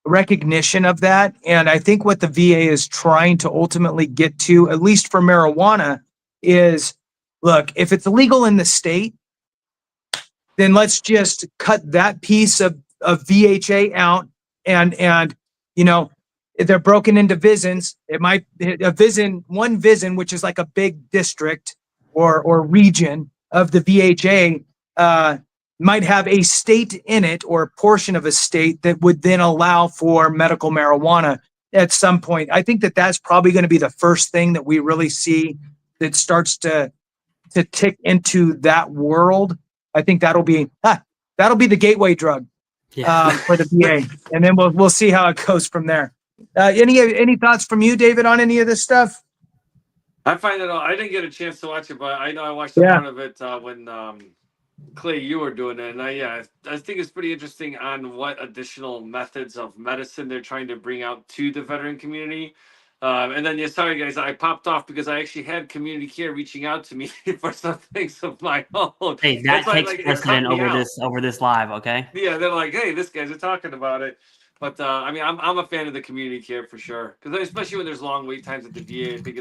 recognition of that. And I think what the VA is trying to ultimately get to, at least for marijuana, is, look, if it's illegal in the state, then let's just cut that piece of VHA out, and if they're broken into VISNs, it might one VISN, which is like a big district or region of the VHA, might have a state in it or a portion of a state that would then allow for medical marijuana at some point. I think that that's probably going to be the first thing that we really see that starts to tick into that world. I think that'll be the gateway drug for the VA, and then we'll see how it goes from there. Any thoughts from you, David, on any of this stuff? I find it all. I didn't get a chance to watch it, but I know I watched a part of it when Clay, you were doing it, and I think it's pretty interesting on what additional methods of medicine they're trying to bring out to the veteran community. And then, sorry guys, I popped off because I actually had community care reaching out to me for some things of my own. Hey, that takes precedent over this live, okay? Yeah, they're like, hey, this guy's talking about it. But I mean, I'm a fan of the community care for sure, because especially when there's long wait times at the VA, I think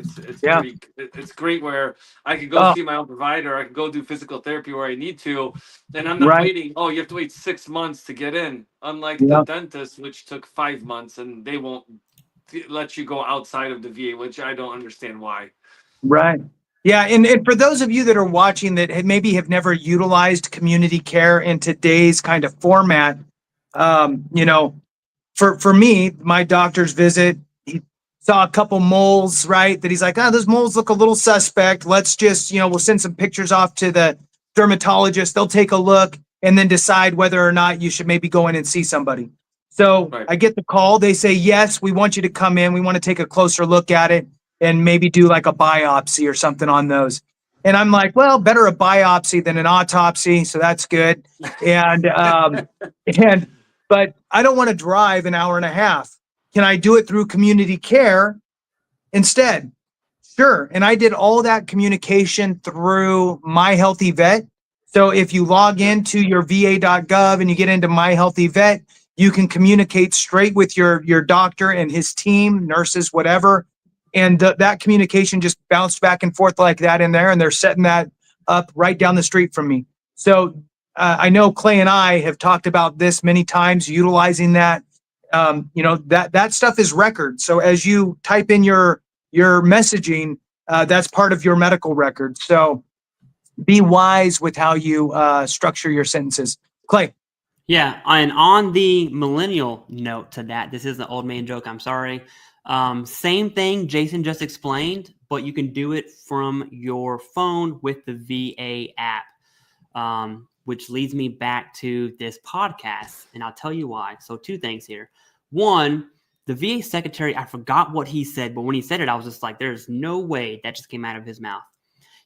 it's great where I could go see my own provider, I can go do physical therapy where I need to, and I'm not waiting. Oh, you have to wait 6 months to get in, unlike the dentist, which took 5 months, and they won't let you go outside of the VA, which I don't understand why. Right. Yeah, and for those of you that are watching that maybe have never utilized community care in today's kind of format, for me, my doctor's visit, he saw a couple moles, right? That he's like, those moles look a little suspect. Let's just, we'll send some pictures off to the dermatologist. They'll take a look and then decide whether or not you should maybe go in and see somebody. So I get the call. They say, yes, we want you to come in. We want to take a closer look at it and maybe do like a biopsy or something on those. And I'm like, well, better a biopsy than an autopsy. So that's good. But I don't want to drive an hour and a half. Can I do it through community care instead? Sure. And I did all that communication through My Healthy Vet. So if you log into your va.gov and you get into My Healthy Vet, you can communicate straight with your doctor and his team, nurses, whatever. And that communication just bounced back and forth like that in there. And they're setting that up right down the street from me. So I know Clay and I have talked about this many times, utilizing that. That stuff is record. So as you type in your messaging, that's part of your medical record. So be wise with how you structure your sentences. Clay. Yeah, and on the millennial note to that, this is an old man joke, I'm sorry. Same thing Jason just explained, but you can do it from your phone with the VA app, which leads me back to this podcast, and I'll tell you why. So 2 things here. One, the VA secretary, I forgot what he said, but when he said it, I was just like, there's no way that just came out of his mouth.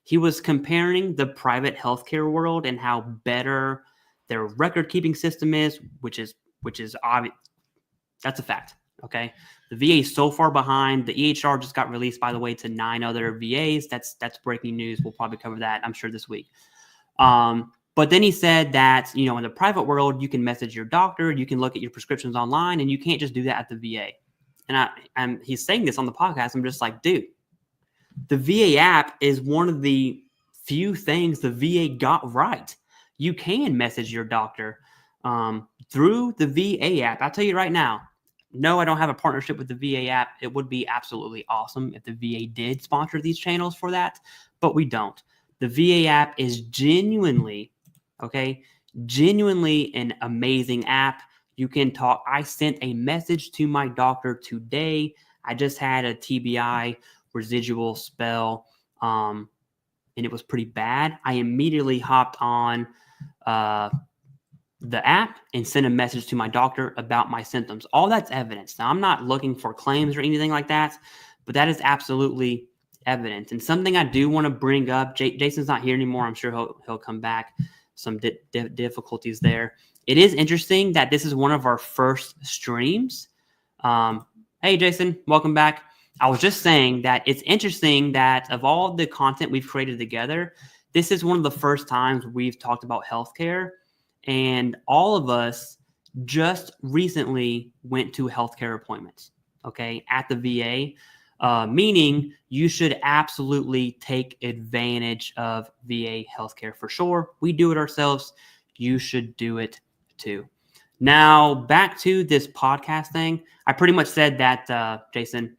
He was comparing the private healthcare world and how better their record-keeping system is, which is obvious. That's a fact, okay? The VA is so far behind. The EHR just got released, by the way, to 9 other VAs. That's breaking news. We'll probably cover that, I'm sure, this week. But then he said that, in the private world, you can message your doctor, you can look at your prescriptions online, and you can't just do that at the VA. And he's saying this on the podcast. I'm just like, dude, the VA app is one of the few things the VA got right. You can message your doctor through the VA app. I'll tell you right now, no, I don't have a partnership with the VA app. It would be absolutely awesome if the VA did sponsor these channels for that, but we don't. The VA app is genuinely an amazing app. You can talk. I sent a message to my doctor today. I just had a TBI residual spell, and it was pretty bad. I immediately hopped on the app and sent a message to my doctor about my symptoms. All that's evidence. Now, I'm not looking for claims or anything like that, but that is absolutely evidence. And something I do want to bring up, Jason's not here anymore. I'm sure he'll come back. Some difficulties there. It is interesting that this is one of our first streams. Hey, Jason, welcome back. I was just saying that it's interesting that of all the content we've created together, this is one of the first times we've talked about healthcare, and all of us just recently went to healthcare appointments, at the VA, meaning you should absolutely take advantage of VA healthcare for sure. We do it ourselves. You should do it too. Now, back to this podcast thing. I pretty much said that, Jason,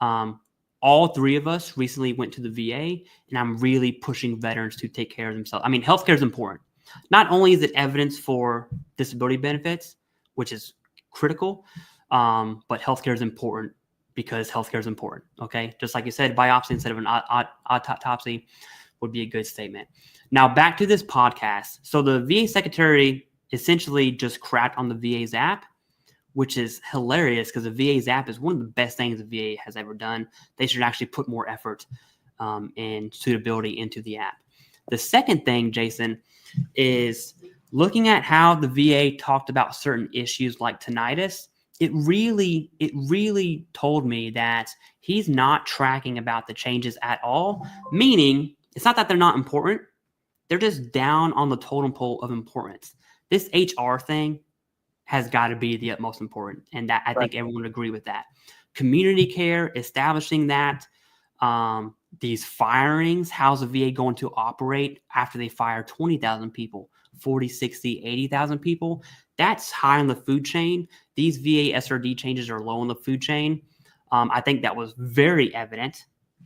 all 3 of us recently went to the VA, and I'm really pushing veterans to take care of themselves. I mean, healthcare is important. Not only is it evidence for disability benefits, which is critical, but healthcare is important because healthcare is important. Okay, just like you said, biopsy instead of an autopsy would be a good statement. Now back to this podcast. So the VA secretary essentially just crapped on the VA's app, which is hilarious because the VA's app is one of the best things the VA has ever done. They should actually put more effort and suitability into the app. The second thing, Jason, is looking at how the VA talked about certain issues like tinnitus. It really told me that he's not tracking about the changes at all, meaning it's not that they're not important. They're just down on the totem pole of importance. This HR thing has got to be the utmost important. And that I think everyone would agree with that. Community care, establishing that, these firings, how's the VA going to operate after they fire 20,000 people, 40, 60, 80,000 people? That's high on the food chain. These VA SRD changes are low on the food chain. I think that was very evident.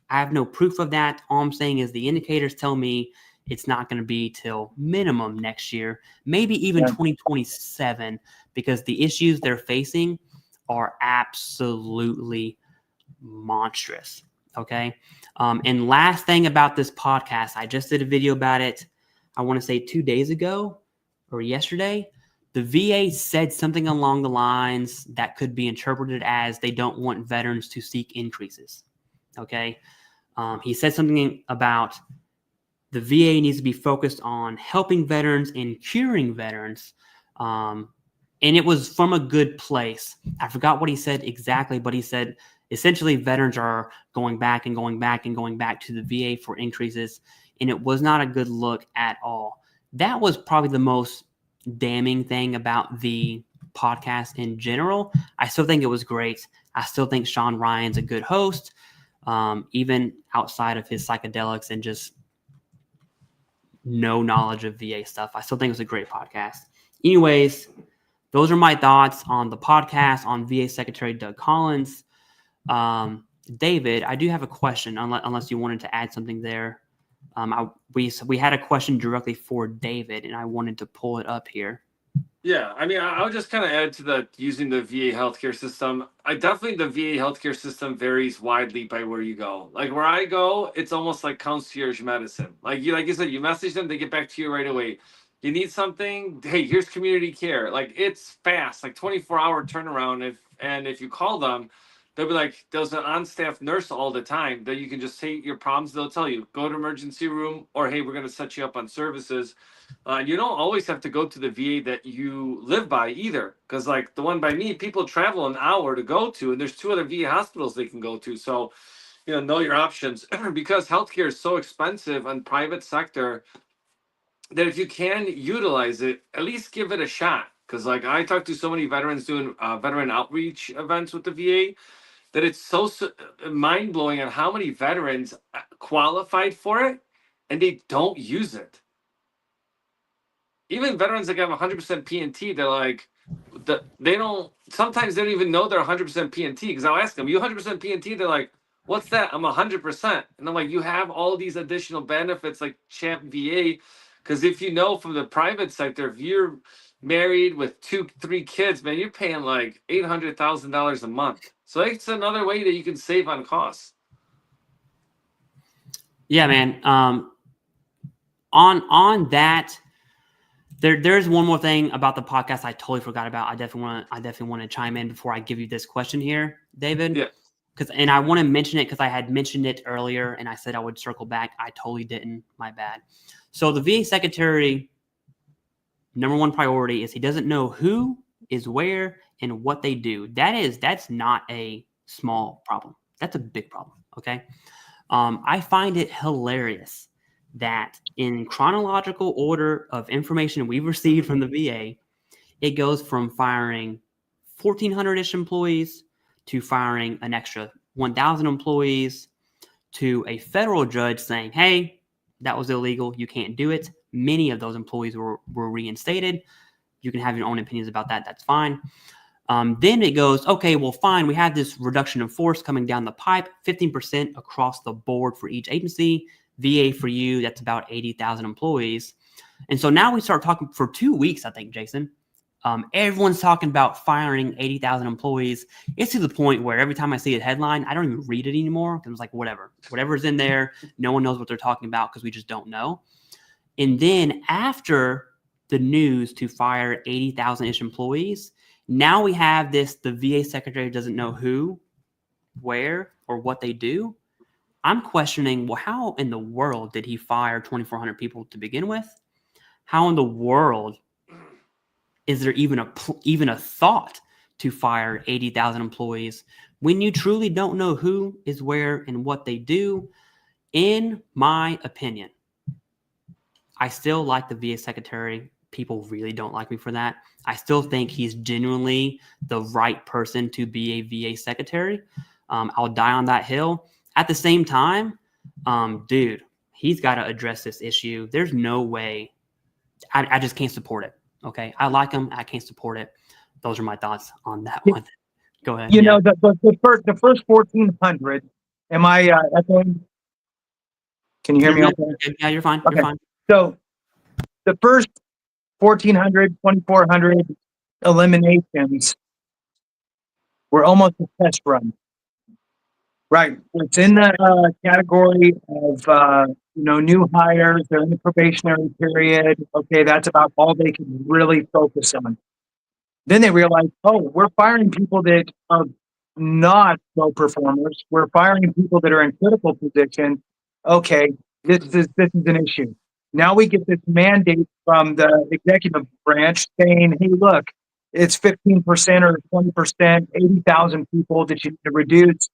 I have no proof of that. All I'm saying is the indicators tell me it's not going to be till minimum next year, maybe even 2027, because the issues they're facing are absolutely monstrous. Okay. And last thing about this podcast, I just did a video about it. I want to say 2 days ago or yesterday. The VA said something along the lines that could be interpreted as they don't want veterans to seek increases. Okay. He said something about the VA needs to be focused on helping veterans and curing veterans. And it was from a good place. I forgot what he said exactly, but he said essentially veterans are going back and going back and going back to the VA for increases. And it was not a good look at all. That was probably the most damning thing about the podcast in general. I still think it was great. I still think Sean Ryan's a good host, even outside of his psychedelics and just no knowledge of VA stuff. I still think it was a great podcast. Anyways, those are my thoughts on the podcast on VA Secretary Doug Collins. David, I do have a question, unless you wanted to add something there. We had a question directly for David, and I wanted to pull it up here. Yeah, I mean, I would just kind of add to that using the VA healthcare system. The VA healthcare system varies widely by where you go. Like where I go, it's almost like concierge medicine. Like you said, you message them, they get back to you right away. You need something, hey, here's community care. Like it's fast, like 24-hour turnaround. If you call them, they'll be like, there's an on-staff nurse all the time that you can just say your problems. They'll tell you, go to emergency room, or hey, we're going to set you up on services. You don't always have to go to the VA that you live by either, because like the one by me, people travel an hour to go to, and there's 2 other VA hospitals they can go to. So, know your options because healthcare is so expensive on private sector that if you can utilize it, at least give it a shot. Because like I talked to so many veterans doing veteran outreach events with the VA that it's so mind blowing on how many veterans qualified for it and they don't use it. Even veterans that have 100% PNT, they're like, sometimes they don't even know they're 100% PNT. Because I'll ask them, you 100% PNT? They're like, what's that? I'm 100%. And I'm like, you have all these additional benefits like Champ VA. Because if you know from the private sector, if you're married with 2-3 kids, man, you're paying like $800,000 a month. So it's another way that you can save on costs. Yeah, man. On that, there's one more thing about the podcast I totally forgot about. I definitely want to chime in before I give you this question here, David. Yeah. And I want to mention it because I had mentioned it earlier and I said I would circle back. I totally didn't. My bad. So the VA secretary, number one priority is he doesn't know who is where and what they do. That's not a small problem. That's a big problem. Okay. I find it hilarious that in chronological order of information we've received from the VA, it goes from firing 1,400-ish employees to firing an extra 1,000 employees to a federal judge saying, hey, that was illegal. You can't do it. Many of those employees were reinstated. You can have your own opinions about that. That's fine. Then it goes, okay, well, fine. We have this reduction in force coming down the pipe, 15% across the board for each agency. VA for you, that's about 80,000 employees. And so now we start talking for 2 weeks, I think, Jason. Everyone's talking about firing 80,000 employees. It's to the point where every time I see a headline, I don't even read it anymore because it's like, whatever's in there, no one knows what they're talking about because we just don't know. And then after the news to fire 80,000-ish employees, now we have this, the VA secretary doesn't know who, where, or what they do. I'm questioning, well, how in the world did he fire 2,400 people to begin with? How in the world is there even a thought to fire 80,000 employees when you truly don't know who is where and what they do? In my opinion, I still like the VA secretary. People really don't like me for that. I still think he's genuinely the right person to be a VA secretary. I'll die on that hill. At the same time, dude, he's got to address this issue. There's no way. I just can't support it. Okay. I like him. I can't support it. Those are my thoughts on that one. Go ahead. You know, the first 1,400, am I echoing? Can you hear me okay? Yeah, you're fine. Okay. You're fine. So the first 1,400, 2,400 eliminations were almost a test run. Right. It's in the category of, new hires. They're in the probationary period. Okay, that's about all they can really focus on. Then they realize, oh, we're firing people that are not low performers. We're firing people that are in critical positions. Okay, this is an issue. Now we get this mandate from the executive branch saying, hey, look, it's 15% or 20%, 80,000 people that you need to reduce.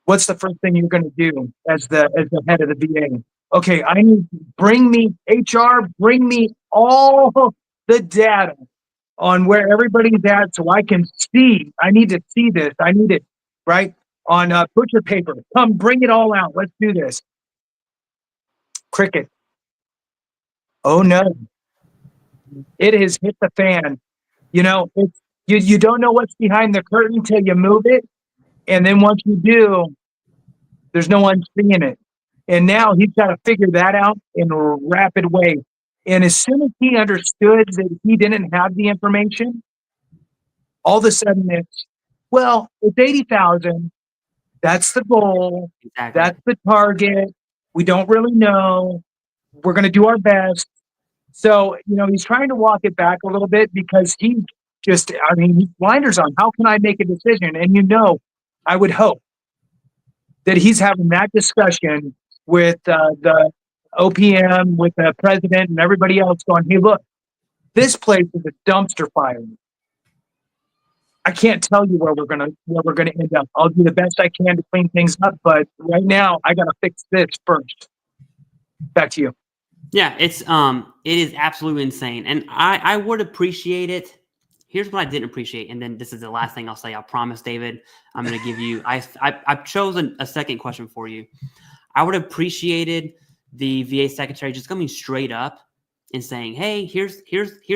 What's the first thing you're going to do as the head of the VA? Okay, bring me all the data on where everybody's at so I can see. I need to see this. I need it, right? On butcher paper. Come, bring it all out. Let's do this. Cricket. Oh no. It has hit the fan. You know, you don't know what's behind the curtain until you move it. And then once you do, there's no one seeing it. And now he's got to figure that out in a rapid way. And as soon as he understood that he didn't have the information, all of a sudden it's 80,000. That's the goal. Exactly. That's the target. We don't really know. We're going to do our best. So, he's trying to walk it back a little bit because he's blinders on. How can I make a decision? And I would hope that he's having that discussion with the OPM, with the president and everybody else going, hey, look, this place is a dumpster fire. I can't tell you where we're gonna end up. I'll do the best I can to clean things up, but right now I gotta fix this first. Back to you. Yeah, it is absolutely insane. And I would appreciate it. Here's what I didn't appreciate, and then this is the last thing I'll say. I promise, David. I'm going to give you. I've chosen a second question for you. I would have appreciated the VA secretary just coming straight up and saying, "Hey, here's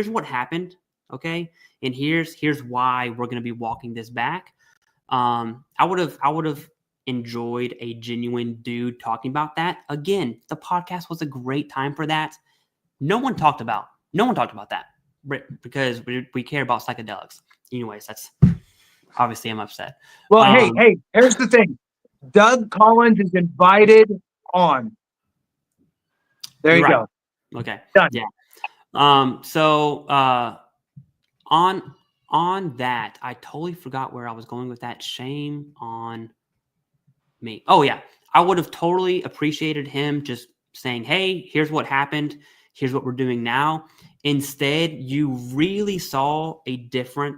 what happened, okay, and here's why we're going to be walking this back." I would have enjoyed a genuine dude talking about that. Again, the podcast was a great time for that. No one talked about that. Because we care about psychedelics. Anyways, that's obviously I'm upset. Well, hey, here's the thing. Doug Collins is invited on. There you go. Okay. Done. Yeah. So on that, I totally forgot where I was going with that. Shame on me. Oh yeah. I would have totally appreciated him just saying, hey, here's what happened. Here's what we're doing now. Instead, you really saw a different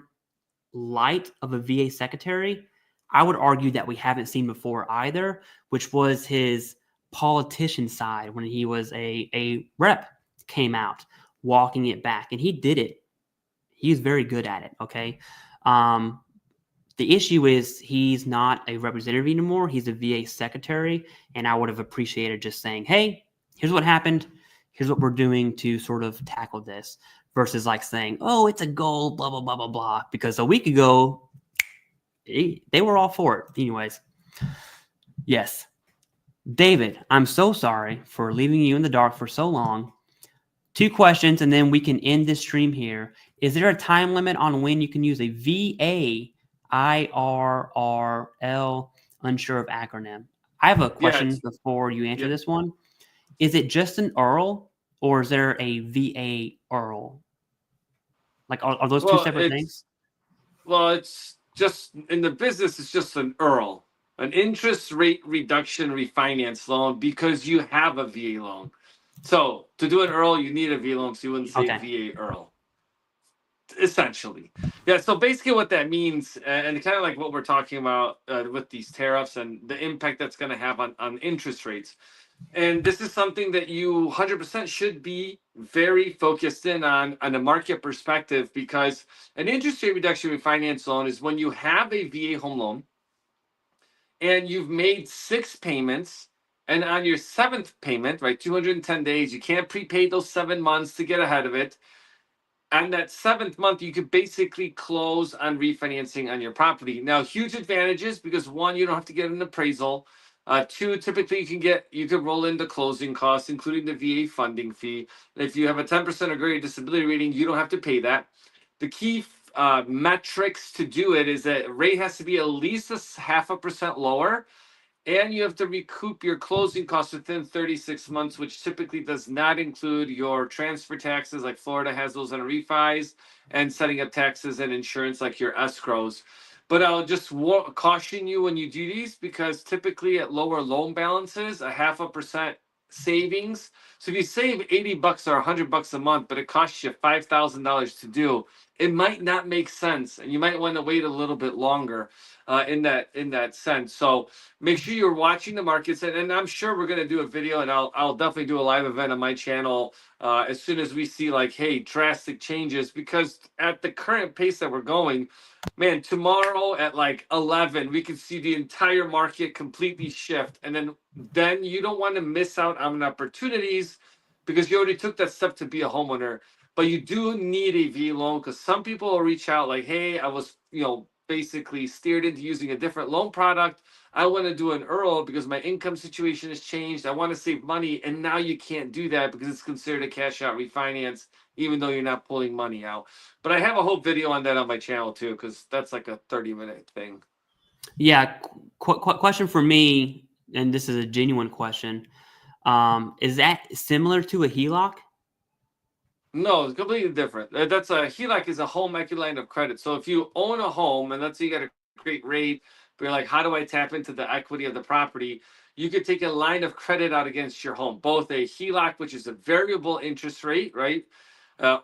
light of a VA secretary. I would argue that we haven't seen before either, which was his politician side when he was a rep came out, walking it back. And he did it. He's very good at it, okay? The issue is he's not a representative anymore. He's a VA secretary. And I would have appreciated just saying, hey, here's what happened. Here's what we're doing to sort of tackle this versus like saying, oh, it's a goal, blah, blah, blah, blah, blah. Because a week ago, they were all for it. Anyways, yes. David, I'm so sorry for leaving you in the dark for so long. 2 questions, and then we can end this stream here. Is there a time limit on when you can use a VA IRRL? Unsure of acronym. I have a question before you answer this one. Is it just an URL, or is there a VA URL? Like, are those 2 separate things? Well, it's just in the business, it's just an URL, an interest rate reduction refinance loan, because you have a VA loan. So to do an URL, you need a VA loan, so you wouldn't say VA URL. Essentially. Yeah, so basically what that means, and kind of like what we're talking about with these tariffs and the impact that's going to have on interest rates. And this is something that you 100% should be very focused in on a market perspective, because an interest rate reduction refinance loan is when you have a VA home loan and you've made 6 payments, and on your 7th payment, right, 210 days, you can't prepay those 7 months to get ahead of it. On that 7th month, you could basically close on refinancing on your property. Now, huge advantages, because 1, you don't have to get an appraisal. 2, typically you can roll in the closing costs, including the VA funding fee. If you have a 10% or greater disability rating, you don't have to pay that. The key metrics to do it is that rate has to be at least 0.5% lower, and you have to recoup your closing costs within 36 months, which typically does not include your transfer taxes, like Florida has those on refis, and setting up taxes and insurance, like your escrows. But I'll just caution you when you do these, because typically at lower loan balances, 0.5% savings. So if you save $80 or $100 a month, but it costs you $5,000 to do, it might not make sense, and you might want to wait a little bit longer in that sense. So make sure you're watching the markets, and I'm sure we're going to do a video, and I'll definitely do a live event on my channel as soon as we see, like, hey, drastic changes, because at the current pace that we're going, man, tomorrow at like 11, we could see the entire market completely shift, and then you don't want to miss out on opportunities, because you already took that step to be a homeowner. But you do need a V loan, because some people will reach out like, hey, I was, basically steered into using a different loan product. I want to do an URL because my income situation has changed. I want to save money. And now you can't do that because it's considered a cash out refinance, even though you're not pulling money out. But I have a whole video on that on my channel too, because that's like a 30-minute thing. Yeah. Question for me, and this is a genuine question. Is that similar to a HELOC? No, it's completely different. That's a HELOC is a home equity line of credit. So if you own a home, and let's say you got a great rate, but you're like, how do I tap into the equity of the property? You could take a line of credit out against your home, both a HELOC, which is a variable interest rate, right,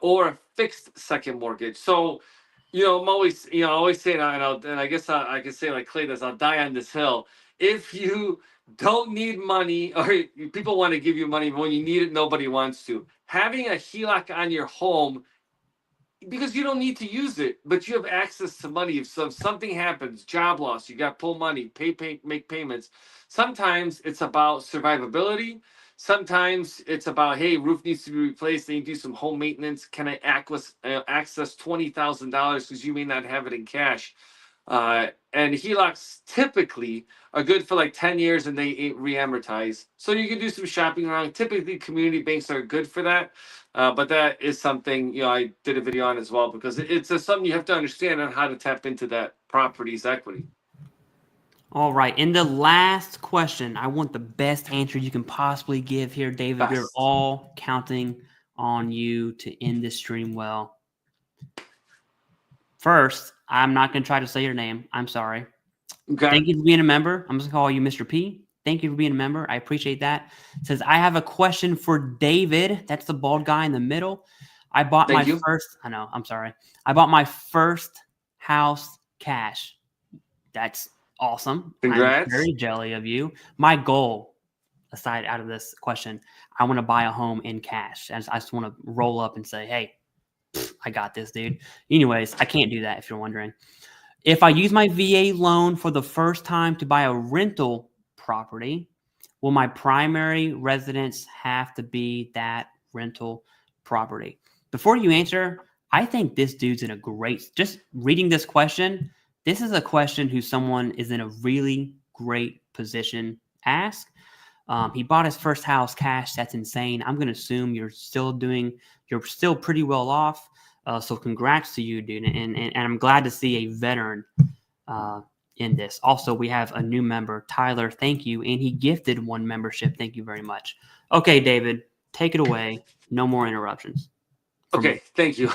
or a fixed second mortgage. So, I'm always, always saying, and I guess I can say like Clay does, I'll die on this hill. If you don't need money, or people want to give you money, but when you need it, nobody wants to. Having a HELOC on your home, because you don't need to use it, but you have access to money. If something happens, job loss, you got to pull money, make payments. Sometimes it's about survivability. Sometimes it's about, hey, roof needs to be replaced. They need to do some home maintenance. Can I access $20,000 because you may not have it in cash? And HELOCs typically are good for like 10 years, and they re-amortize. So you can do some shopping around. Typically, community banks are good for that. But that is something, I did a video on as well, because it's something you have to understand on how to tap into that property's equity. All right. And the last question, I want the best answer you can possibly give here, David. Best. We're all counting on you to end this stream well. First, I'm not going to try to say your name. I'm sorry. Okay. Thank you for being a member. I'm just going to call you Mr. P. Thank you for being a member. I appreciate that. It says, I have a question for David. That's the bald guy in the middle. I bought my first house cash. That's awesome. Congrats. I'm very jelly of you. My goal, aside out of this question, I want to buy a home in cash. I just want to roll up and say, hey, I got this, dude. Anyways, I can't do that if you're wondering. If I use my VA loan for the first time to buy a rental property, will my primary residence have to be that rental property? Before you answer, I think this dude's in a great, just reading this question, this is a question who someone is in a really great position ask. He bought his first house cash. That's insane. I'm going to assume you're still pretty well off. So congrats to you, dude. And I'm glad to see a veteran in this. Also, we have a new member, Tyler. Thank you. And he gifted 1 membership. Thank you very much. Okay, David, take it away. No more interruptions. Okay, thank you.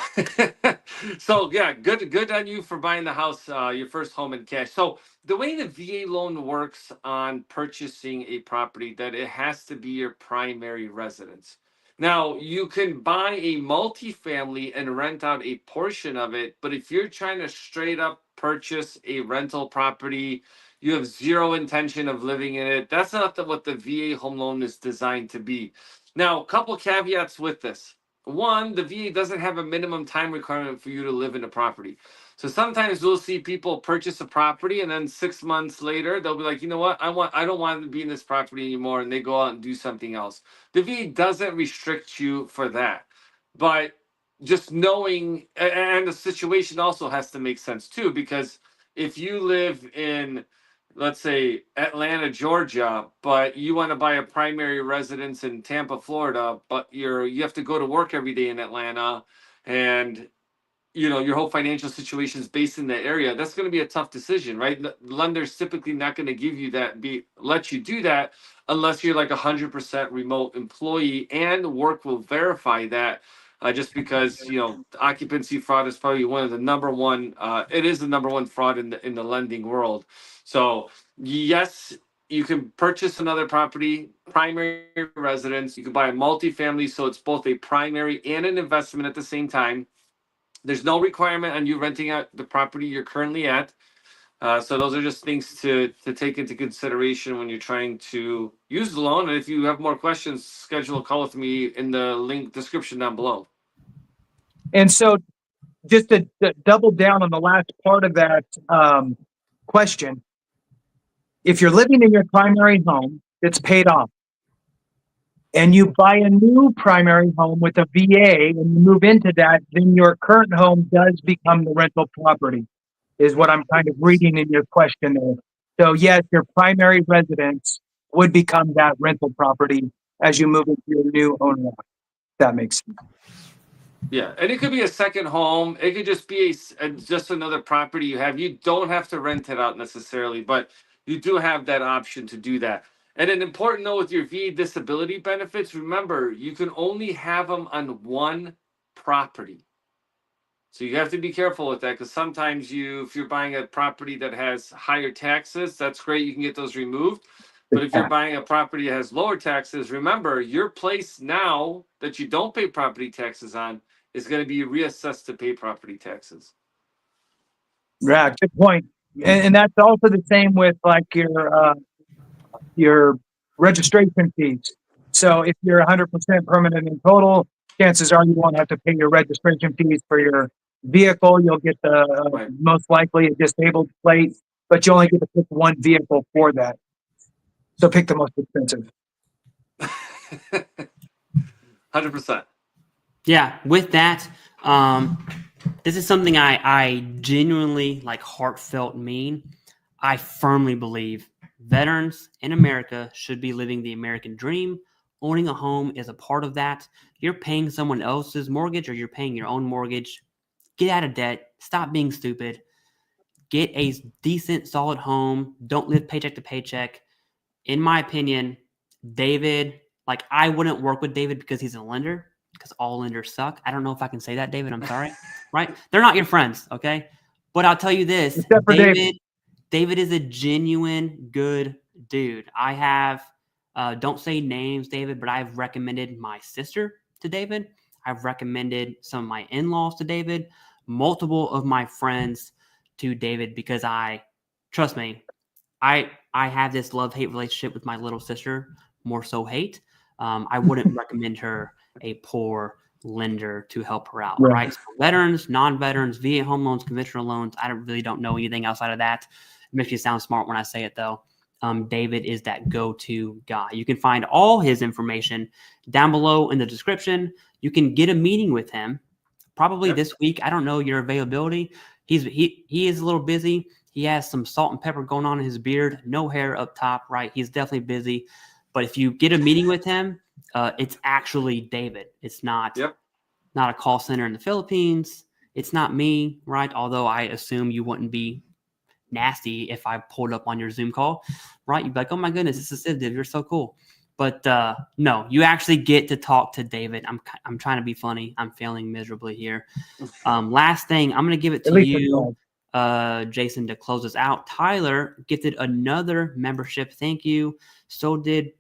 So yeah, good on you for buying the house, your first home in cash. So the way the VA loan works on purchasing a property, that it has to be your primary residence. Now you can buy a multifamily and rent out a portion of it, but if you're trying to straight up purchase a rental property, you have zero intention of living in it. That's not what the VA home loan is designed to be. Now, a couple caveats with this. One, the VA doesn't have a minimum time requirement for you to live in a property. So sometimes we'll see people purchase a property and then 6 months later they'll be like, you know what, I don't want to be in this property anymore, and they go out and do something else. The VA doesn't restrict you for that. But just knowing, and the situation also has to make sense too, because if you live in, let's say, Atlanta, Georgia, but you want to buy a primary residence in Tampa, Florida, but you have to go to work every day in Atlanta, and your whole financial situation is based in that area, that's going to be a tough decision, right? The lender's typically not going to give you let you do that unless you're like 100% remote employee, and work will verify that. Just because occupancy fraud is probably one of the number one. It is the number one fraud in the lending world. So yes, you can purchase another property, primary residence. You can buy a multifamily, so it's both a primary and an investment at the same time. There's no requirement on you renting out the property you're currently at. So those are just things to take into consideration when you're trying to use the loan. And if you have more questions, schedule a call with me in the link description down below. And so just to double down on the last part of that question, if you're living in your primary home, it's paid off, and you buy a new primary home with a VA and you move into that, then your current home does become the rental property, is what I'm kind of reading in your question there. So yes, your primary residence would become that rental property as you move into your new owner. That makes sense. Yeah, and it could be a second home. It could just be just another property you have. You don't have to rent it out necessarily, but you do have that option to do that. And an important note with your VA disability benefits, remember, you can only have them on one property. So you have to be careful with that, because sometimes if you're buying a property that has higher taxes, that's great. You can get those removed. But if you're buying a property that has lower taxes, remember, your place now that you don't pay property taxes on is going to be reassessed to pay property taxes. Yeah, good point. And that's also the same with like your registration fees. So if you're 100% permanent in total, chances are you won't have to pay your registration fees for your vehicle. You'll get the most likely a disabled plate, but you only get to pick one vehicle for that. So pick the most expensive. 100%. Yeah, with that, this is something I genuinely, heartfelt mean. I firmly believe veterans in America should be living the American dream. Owning a home is a part of that. You're paying someone else's mortgage or you're paying your own mortgage. Get out of debt. Stop being stupid. Get a decent, solid home. Don't live paycheck to paycheck. In my opinion, David, I wouldn't work with David because he's a lender, because all lenders suck. I don't know if I can say that, David. I'm sorry. Right? They're not your friends, okay? But I'll tell you this. Except for David is a genuine good dude. I have, don't say names, David, but I've recommended my sister to David. I've recommended some of my in-laws to David, multiple of my friends to David, because trust me, I have this love-hate relationship with my little sister, more so hate. I wouldn't recommend her a poor lender to help her out, right? So veterans, non-veterans, VA home loans, conventional loans, I really don't know anything outside of that. It makes me sound smart when I say it, though. David is that go-to guy. You can find all his information down below in the description. You can get a meeting with him probably this week. I don't know your availability. He is a little busy. He has some salt and pepper going on in his beard, no hair up top, right? He's definitely busy. But if you get a meeting with him, it's actually David. It's not not a call center in the Philippines. It's not me, right? Although I assume you wouldn't be nasty if I pulled up on your Zoom call, right? You'd be like, oh my goodness, this is Civ. You're so cool. But no, you actually get to talk to David. I'm trying to be funny. I'm failing miserably here. Last thing, I'm going to give it to you, Jason, to close us out. Tyler gifted another membership. Thank you. So did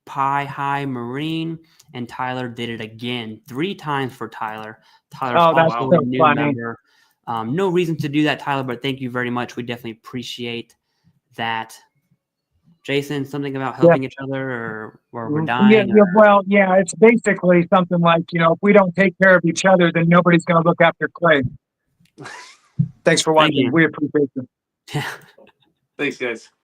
Pie High Marine, and Tyler did it again 3 times for Tyler. Tyler's also a new member. No reason to do that, Tyler, but thank you very much. We definitely appreciate that. Jason, something about helping each other or we're dying? Well, it's basically something like, if we don't take care of each other, then nobody's going to look after Clay. Thanks for watching. We appreciate you. Yeah. Thanks, guys.